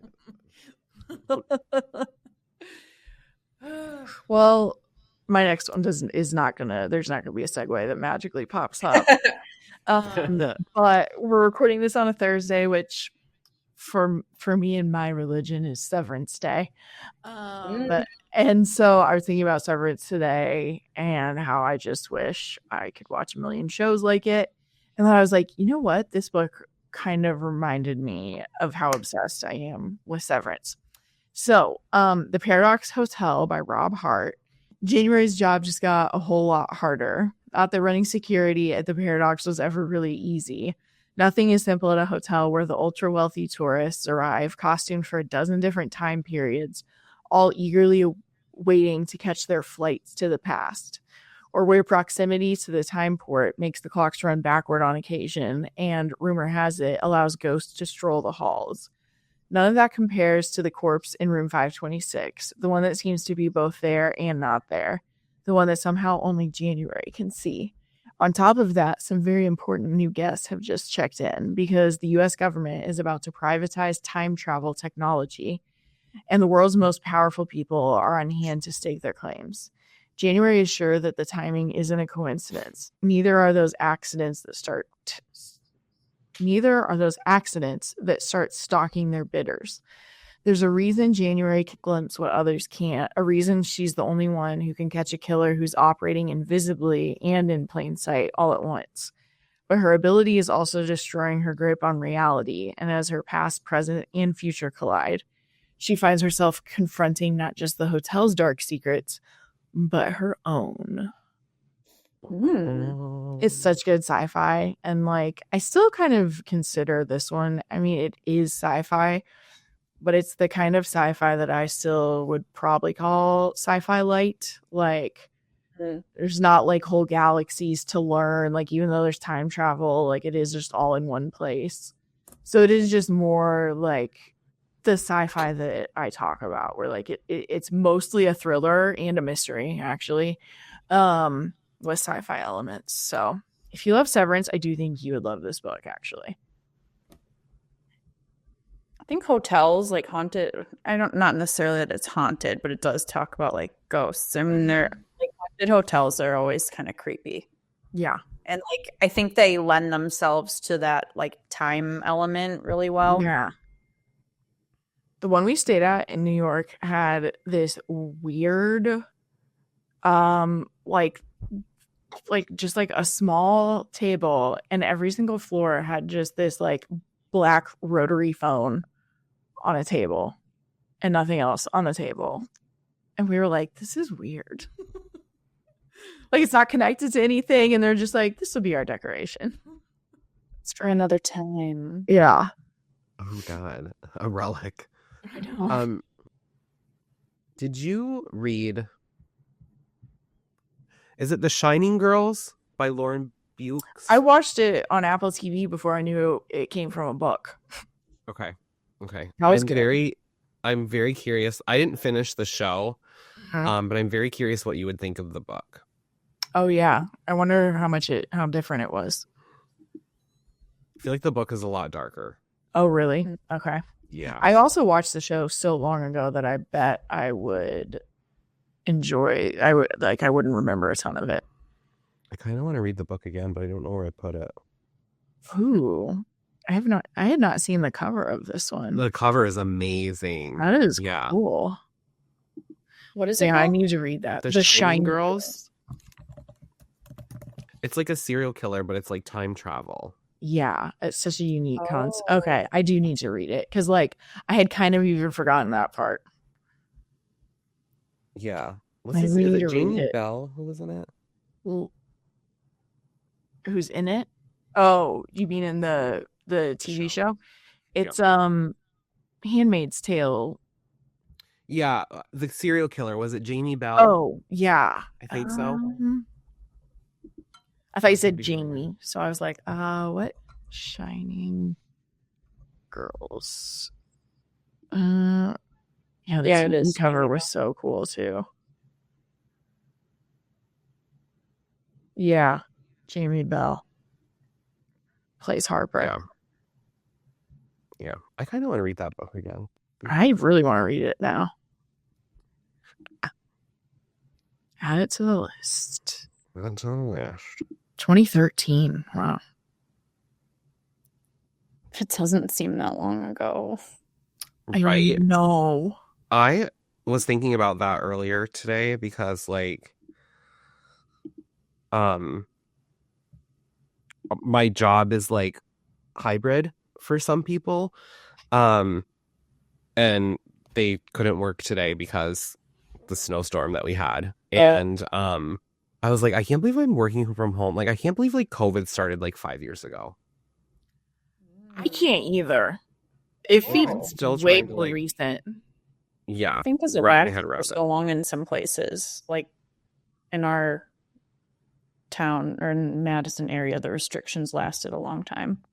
Well, my next one is not gonna. There's not gonna be a segue that magically pops up. But we're recording this on a Thursday, which for me and my religion is Severance Day. And so I was thinking about Severance today and how I just wish I could watch a million shows like it. And then I was like, you know what? This book kind of reminded me of how obsessed I am with Severance. So, The Paradox Hotel by Rob Hart. January's job just got a whole lot harder. Not that running security at the Paradox was ever really easy. Nothing is simple at a hotel where the ultra-wealthy tourists arrive, costumed for a dozen different time periods, all eagerly waiting to catch their flights to the past, or where proximity to the time port makes the clocks run backward on occasion, and rumor has it allows ghosts to stroll the halls. None of that compares to the corpse in room 526, the one that seems to be both there and not there, the one that somehow only January can see. On top of that, some very important new guests have just checked in because the US government is about to privatize time travel technology, and the world's most powerful people are on hand to stake their claims. January is sure that the timing isn't a coincidence. Neither are those accidents that start stalking their bidders. There's a reason January can glimpse what others can't, a reason she's the only one who can catch a killer who's operating invisibly and in plain sight all at once. But her ability is also destroying her grip on reality, and as her past, present, and future collide, she finds herself confronting not just the hotel's dark secrets, but her own. It's such good sci-fi, and like I still kind of consider this one, I mean, it is sci-fi, but it's the kind of sci-fi that I still would probably call sci-fi light. Like there's not like whole galaxies to learn, like even though there's time travel, like it is just all in one place. So it is just more like the sci-fi that I talk about, where like it's mostly a thriller and a mystery, actually, with sci-fi elements. So if you love Severance, I do think you would love this book, actually. I think hotels, like haunted, not necessarily that it's haunted, but it does talk about like ghosts. I mean, they're like haunted hotels are always kind of creepy. Yeah. And like I think they lend themselves to that like time element really well. Yeah. The one we stayed at in New York had this weird like just like a small table, and every single floor had just this like black rotary phone on a table and nothing else on the table. And we were like, this is weird. Like it's not connected to anything, and they're just like, this will be our decoration. It's for another time. Yeah. Oh God, a relic. I know. Did you read? Is it The Shining Girls by Lauren Bukes? I watched it on Apple TV before I knew it came from a book. Okay. I'm very curious. I didn't finish the show, but I'm very curious what you would think of the book. Oh yeah, I wonder how different it was. I feel like the book is a lot darker. Oh really? Okay. Yeah. I also watched the show so long ago that I bet I would enjoy. I wouldn't remember a ton of it. I kind of want to read the book again, but I don't know where I put it. Ooh, I had not seen the cover of this one. The cover is amazing. That is cool. What is it? Yeah, I need to read that. The Shining Girls. It's like a serial killer, but it's like time travel. Yeah, it's such a unique concept. Okay, I do need to read it because, like, I had kind of even forgotten that part. Yeah, Is it Jamie Bell who was in it? Who's in it? Oh, you mean in the TV show? It's Handmaid's Tale. Yeah, the serial killer, was it Jamie Bell? Oh, yeah, I think so. I thought you said Jamie, so I was like, what? Shining Girls. Yeah, the cover was so cool too. Yeah, Jamie Bell plays Harper. Yeah, I kind of want to read that book again. I really want to read it now. Add it to the list. That's on the list. 2013. Wow. It doesn't seem that long ago. I know. I was thinking about that earlier today because, like, my job is like hybrid for some people, and they couldn't work today because the snowstorm that we had, and I was like, I can't believe I'm working from home. Like, I can't believe like COVID started like 5 years ago. I can't either. It feels still way trying to, more like- recent. Yeah, I think because it wrap my lasted head for around so long in some places, like in our town or in Madison area, the restrictions lasted a long time.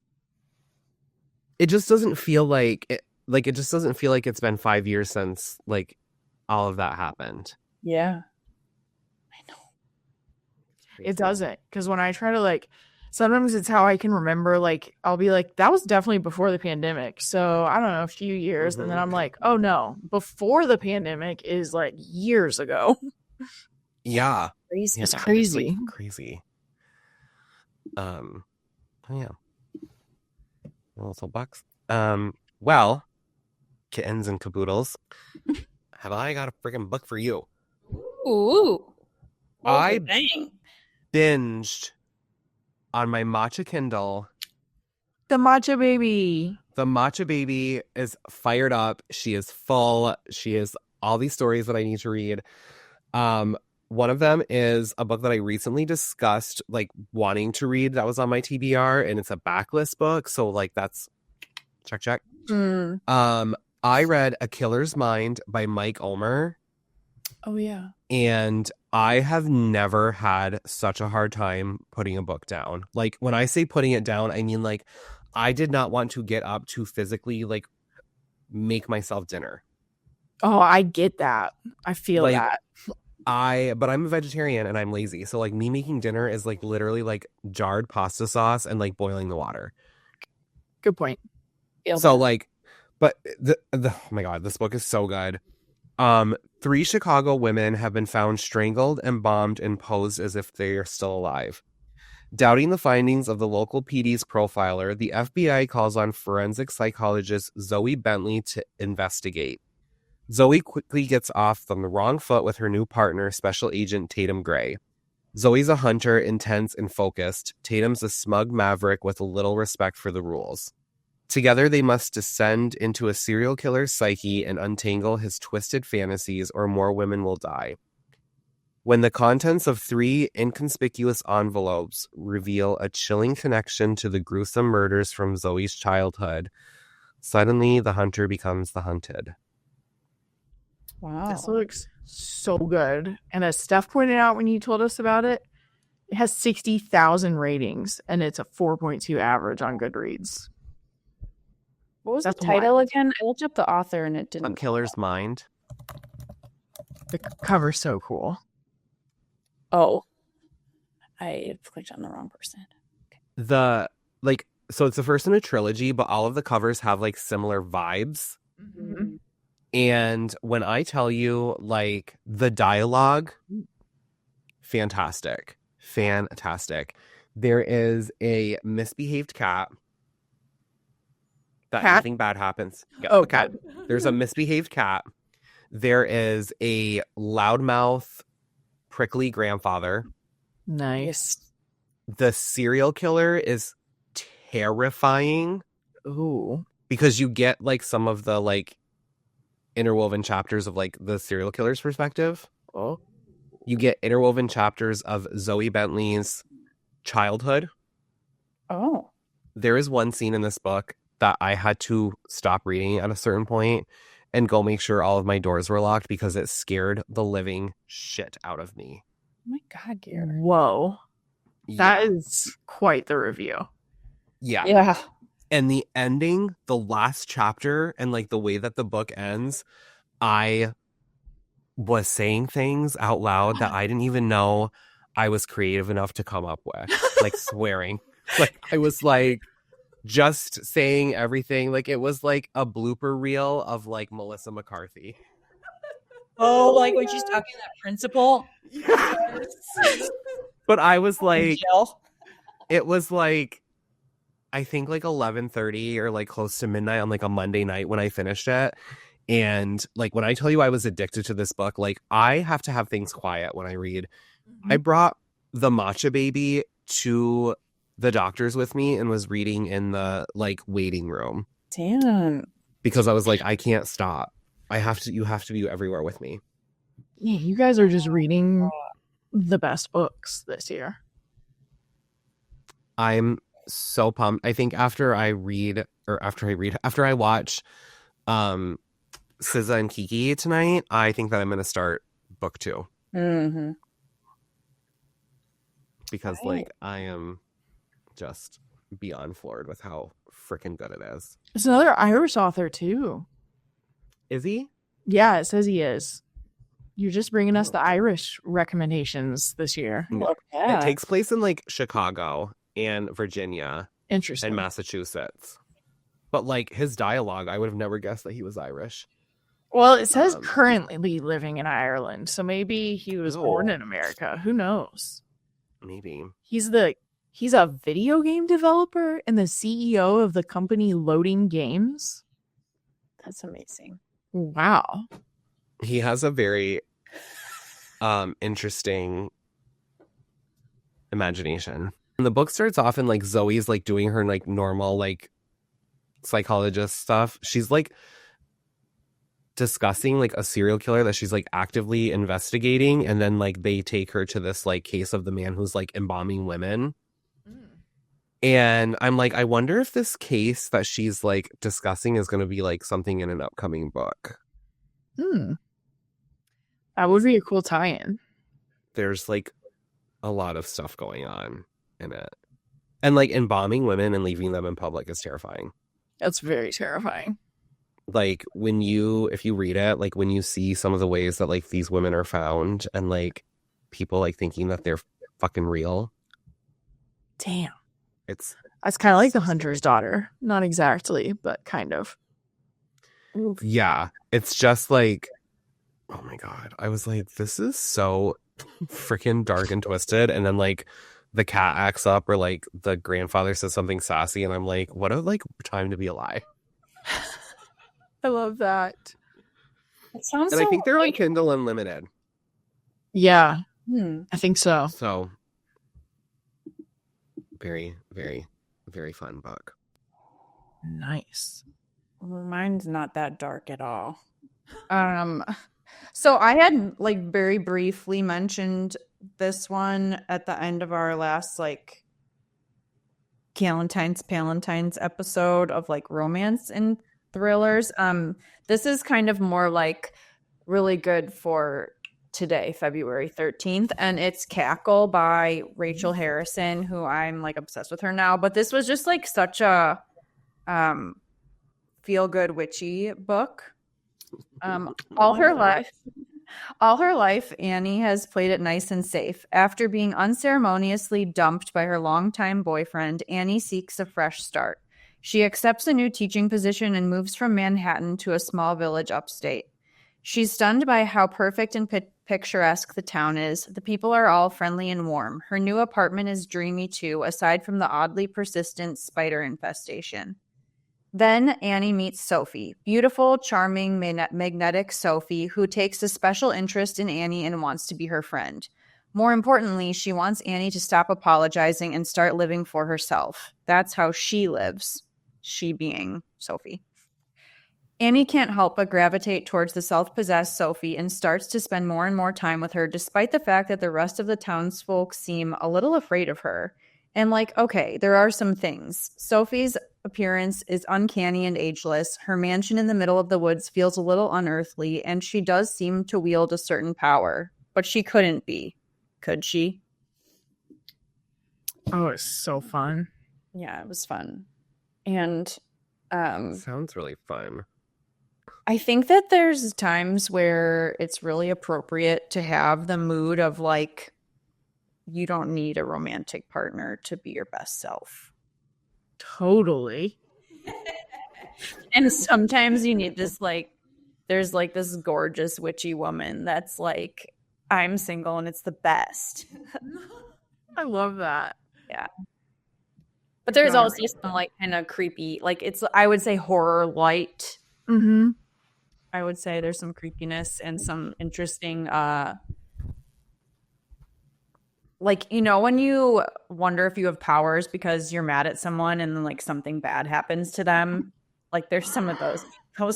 it just doesn't feel like it. Like, it just doesn't feel like it's been 5 years since like all of that happened. Yeah. I know. It doesn't. Because when I try to, like, sometimes it's how I can remember, like, I'll be like, that was definitely before the pandemic. So, I don't know, a few years. And then I'm like, oh no, before the pandemic is like years ago. Yeah. Crazy. It's Yeah, crazy. like, crazy. Oh yeah. Little box. Well, kittens and caboodles. Have I got a freaking book for you? Ooh. I Dang. binged on my matcha Kindle. The matcha baby. The matcha baby is fired up. She is full. She is all these stories that I need to read. One of them is a book that I recently discussed, like, wanting to read that was on my TBR, and it's a backlist book. So, like, that's check. I read A Killer's Mind by Mike Ulmer, Oh, yeah. and I have never had such a hard time putting a book down. Like, when I say putting it down, I mean, like, I did not want to get up to physically, like, make myself dinner. Oh, I get that. I feel Like, that. But I'm a vegetarian and I'm lazy. So, like, me making dinner is, like, literally, like, jarred pasta sauce and, like, boiling the water. Good point. So, like, but oh my God, this book is so good. 3 Chicago women have been found strangled and bombed and posed as if they are still alive. Doubting the findings of the local PD's profiler, the FBI calls on forensic psychologist Zoe Bentley to investigate. Zoe quickly gets off on the wrong foot with her new partner, Special Agent Tatum Gray. Zoe's a hunter, intense and focused. Tatum's a smug maverick with little respect for the rules. Together, they must descend into a serial killer's psyche and untangle his twisted fantasies, or more women will die. When the contents of 3 inconspicuous envelopes reveal a chilling connection to the gruesome murders from Zoe's childhood, suddenly the hunter becomes the hunted. Wow. This looks so good. And as Steph pointed out when you told us about it, it has 60,000 ratings and it's a 4.2 average on Goodreads. What was That's the title wild. again? I looked up the author and it A didn't. Killer's Mind. The cover's so cool. Oh. I clicked on the wrong person. So it's the first in a trilogy, but all of the covers have, like, similar vibes. Mm-hmm. And when I tell you, like, the dialogue, fantastic. There is a misbehaved cat that Cat? nothing bad happens. Yeah, Oh, a cat. There's a misbehaved cat. There is a loudmouth, prickly grandfather. Nice. The serial killer is terrifying Ooh. because you get, like, some of the, like, interwoven chapters of, like, the serial killer's perspective. Oh. You get interwoven chapters of Zoe Bentley's childhood. Oh. There is one scene in this book that I had to stop reading at a certain point and go make sure all of my doors were locked because it scared the living shit out of me. Oh my God, Gare. Whoa. That is quite the review. Yeah. Yeah. And the ending, the last chapter, and, like, the way that the book ends, I was saying things out loud that I didn't even know I was creative enough to come up with. Like, swearing. Like, I was like, just saying everything. Like, it was like a blooper reel of like Melissa McCarthy. Oh, like when she's talking to that principal. But I was like, Jill. it was like, I think like 11:30 or like close to midnight on like a Monday night when I finished it. And like, when I tell you I was addicted to this book, like, I have to have things quiet when I read. I brought the matcha baby to the doctor's with me and was reading in the like waiting room Damn. because I was like, I can't stop. You have to be everywhere with me. Yeah, you guys are just reading the best books this year. I'm so pumped. I think after I watch SZA and Kiki tonight, I think that I'm going to start book 2. Mm-hmm. Because like, I am just beyond floored with how freaking good it is. It's another Irish author too. Is he? Yeah, it says he is. You're just bringing us the Irish recommendations this year. It takes place in like Chicago and Virginia Interesting. and Massachusetts. But like, his dialogue, I would have never guessed that he was Irish. Well, it says currently living in Ireland, so maybe he was born in America. Who knows? Maybe. He's a video game developer and the CEO of the company Loading Games. That's amazing. Wow. He has a very interesting imagination. And the book starts off and like Zoe's like doing her like normal like psychologist stuff. She's like discussing like a serial killer that she's like actively investigating, and then like they take her to this like case of the man who's like embalming women. And I'm like, I wonder if this case that she's like discussing is going to be like something in an upcoming book. That would be a cool tie-in. There's like a lot of stuff going on in it. And like, embalming women and leaving them in public is terrifying. That's very terrifying. Like, if you read it, like when you see some of the ways that like these women are found and like people like thinking that they're fucking real. Damn. That's kind of like The Hunter's Daughter. Not exactly, but kind of. Yeah. It's just like, oh my God. I was like, this is so freaking dark and twisted. And then like the cat acts up, or like the grandfather says something sassy, and I'm like, what a like time to be alive. I love that. It sounds And I think they're on Kindle Unlimited. Yeah, I think so. So very, very, very fun book. Nice. Mine's not that dark at all. So I had like very briefly mentioned this one at the end of our last like Palentine's episode of like romance and thrillers. This is kind of more like really good for today, February 13th, and it's Cackle by Rachel Harrison, who I'm like obsessed with her now. But this was just like such a feel good witchy book. All her life, Annie has played it nice and safe. After being unceremoniously dumped by her longtime boyfriend, Annie seeks a fresh start. She accepts a new teaching position and moves from Manhattan to a small village upstate. She's stunned by how perfect and picturesque the town is. The people are all friendly and warm. Her new apartment is dreamy too, aside from the oddly persistent spider infestation. Then Annie meets Sophie, beautiful, charming, magnetic Sophie, who takes a special interest in Annie and wants to be her friend. More importantly, she wants Annie to stop apologizing and start living for herself. That's how she lives, she being Sophie. Annie can't help but gravitate towards the self-possessed Sophie and starts to spend more and more time with her, despite the fact that the rest of the townsfolk seem a little afraid of her. And like, okay, there are some things. Sophie's appearance is uncanny and ageless. Her mansion in the middle of the woods feels a little unearthly, and she does seem to wield a certain power. But she couldn't be. Could she? Oh, it's so fun. Yeah, it was fun. And Sounds really fun. I think that there's times where it's really appropriate to have the mood of like, you don't need a romantic partner to be your best self. Totally. And sometimes you need this, like, there's like this gorgeous witchy woman that's like, I'm single and it's the best. I love that. Yeah. But there's also some like kind of creepy, like it's, I would say horror light. Mm-hmm. I would say there's some creepiness and some interesting, like, you know, when you wonder if you have powers because you're mad at someone and then like something bad happens to them. Like there's some of those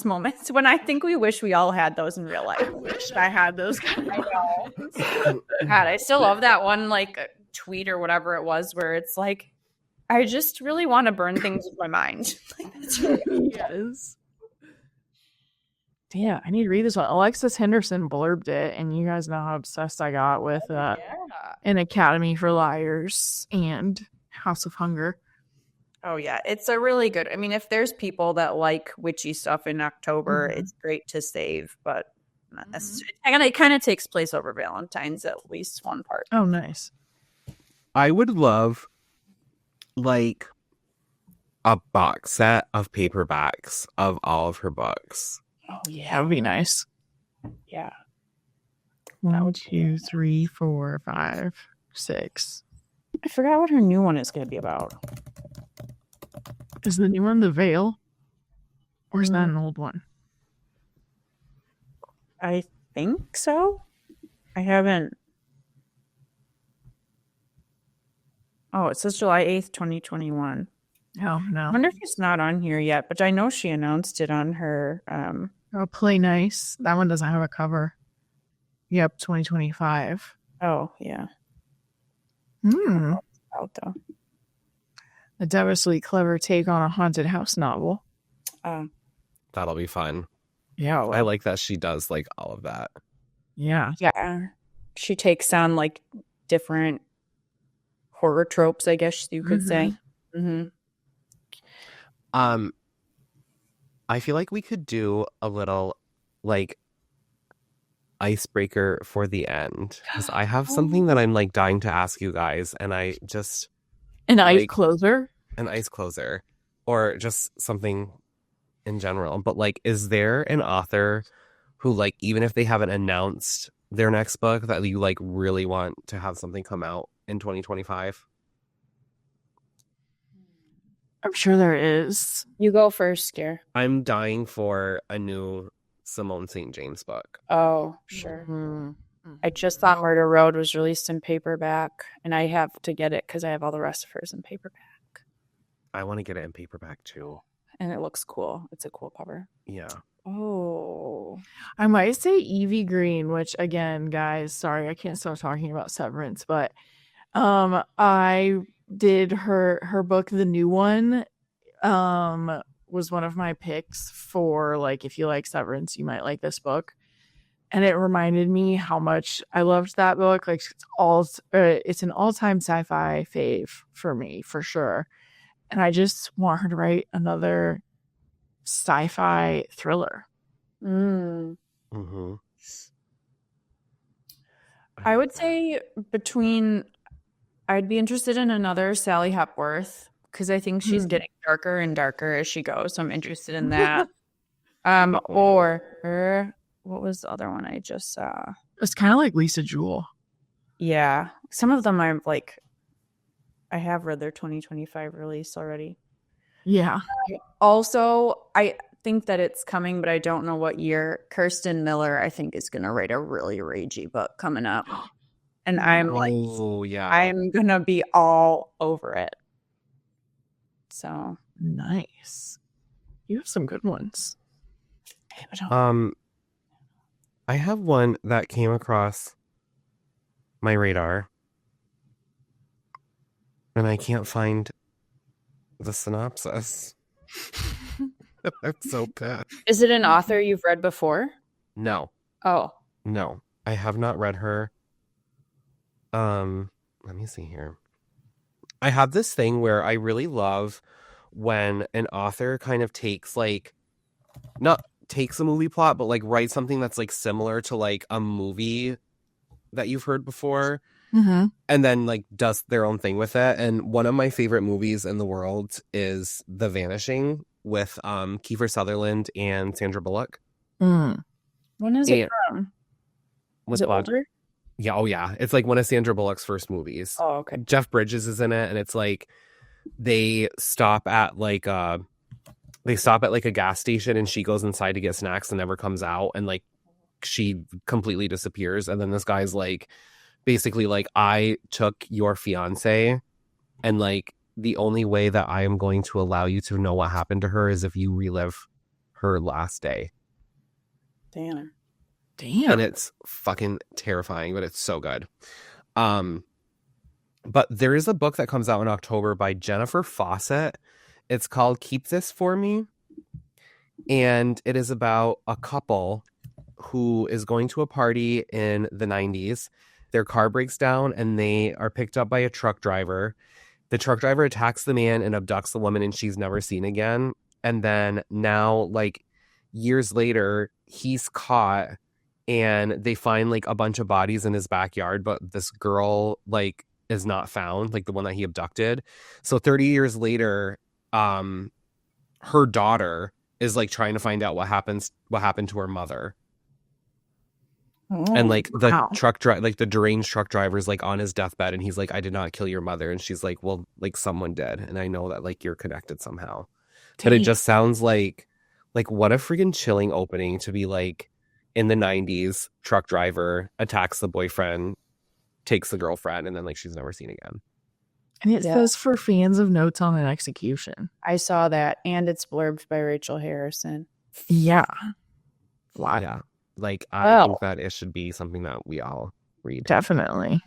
moments when I think we wish we all had those in real life. I wish I had those. I know. God, I still love that one like tweet or whatever it was where it's like, I just really want to burn things with my mind. Like, that's really Yes. Yeah, I need to read this one. Alexis Henderson blurbed it, and you guys know how obsessed I got with An Academy for Liars and House of Hunger. Oh yeah, it's a really good. I mean, if there's people that like witchy stuff in October, it's great to save, but not necessarily. It kind of takes place over Valentine's, at least one part. Oh, nice. I would love like a box set of paperbacks of all of her books. Oh yeah, that would be nice. Yeah. 1, 2, 3, 4, 5, 6. I forgot what her new one is going to be about. Is the new one The Veil? Or is that an old one? I think so. I haven't. Oh, it says July 8th, 2021. Oh, no. I wonder if it's not on here yet, but I know she announced it on her. Oh, Play Nice. That one doesn't have a cover. Yep, 2025. Oh, yeah. Out though. A devilishly clever take on a haunted house novel. That'll be fun. Yeah. I like that she does like all of that. Yeah. Yeah. She takes on like different horror tropes, I guess you could say. Mm-hmm. I feel like we could do a little like icebreaker for the end because I have something that I'm like dying to ask you guys, and I just An ice closer? An ice closer, or just something in general. But like, is there an author who like, even if they haven't announced their next book, that you like really want to have something come out in 2025? I'm sure there is. You go first, Gare. I'm dying for a new Simone St. James book. Oh, sure. I just thought Murder Road was released in paperback, and I have to get it because I have all the rest of hers in paperback. I want to get it in paperback too. And it looks cool. It's a cool cover. Yeah. Oh. I might say Evie Green, which again, guys, sorry, I can't stop talking about Severance, but I did her book, the new one, was one of my picks for like, if you like Severance, you might like this book. And it reminded me how much I loved that book. Like it's an all-time sci-fi fave for me, for sure. And I just want her to write another sci-fi thriller. Mm-hmm. I would say I'd be interested in another Sally Hepworth because I think she's getting darker and darker as she goes. So I'm interested in that. Or what was the other one I just saw? It's kind of like Lisa Jewell. Yeah. Some of them I'm like, I have read their 2025 release already. Yeah. Also, I think that it's coming, but I don't know what year. Kirsten Miller, I think, is going to write a really ragey book coming up. And I'm like, I'm going to be all over it. So nice. You have some good ones. I have one that came across my radar, and I can't find the synopsis. I'm so bad. Is it an author you've read before? No. Oh. No. I have not read her. Let me see here. I have this thing where I really love when an author kind of takes like, not takes a movie plot, but like writes something that's like similar to like a movie that you've heard before Mm-hmm. and then like does their own thing with it. And one of my favorite movies in the world is The Vanishing with Kiefer Sutherland and Sandra Bullock. Mm. When is it from? With Is it Bob- older? Yeah, oh yeah. It's like one of Sandra Bullock's first movies. Oh, okay. Jeff Bridges is in it, and it's like they stop at like a gas station, and she goes inside to get snacks and never comes out, and like she completely disappears. And then this guy's like, basically like, I took your fiance, and like the only way that I am going to allow you to know what happened to her is if you relive her last day. Damn. And it's fucking terrifying, but it's so good. But there is a book that comes out in October by Jennifer Fawcett. It's called Keep This For Me. And it is about a couple who is going to a party in the 90s. Their car breaks down and they are picked up by a truck driver. The truck driver attacks the man and abducts the woman, and she's never seen again. And then now, like years later, he's caught and they find like a bunch of bodies in his backyard, but this girl like is not found, like the one that he abducted. So 30 years later, her daughter is like trying to find out what happened to her mother. And like the the deranged truck driver is like on his deathbed, and he's like, I did not kill your mother. And she's like, well, like someone did, and I know that like you're connected somehow. But it just sounds like what a freaking chilling opening to be like, in the 90s, truck driver attacks the boyfriend, takes the girlfriend, and then like she's never seen again. And it says for fans of Notes on an Execution. I saw that, and it's blurbed by Rachel Harrison. Yeah. Wow. Yeah. Like I think that it should be something that we all read. Definitely.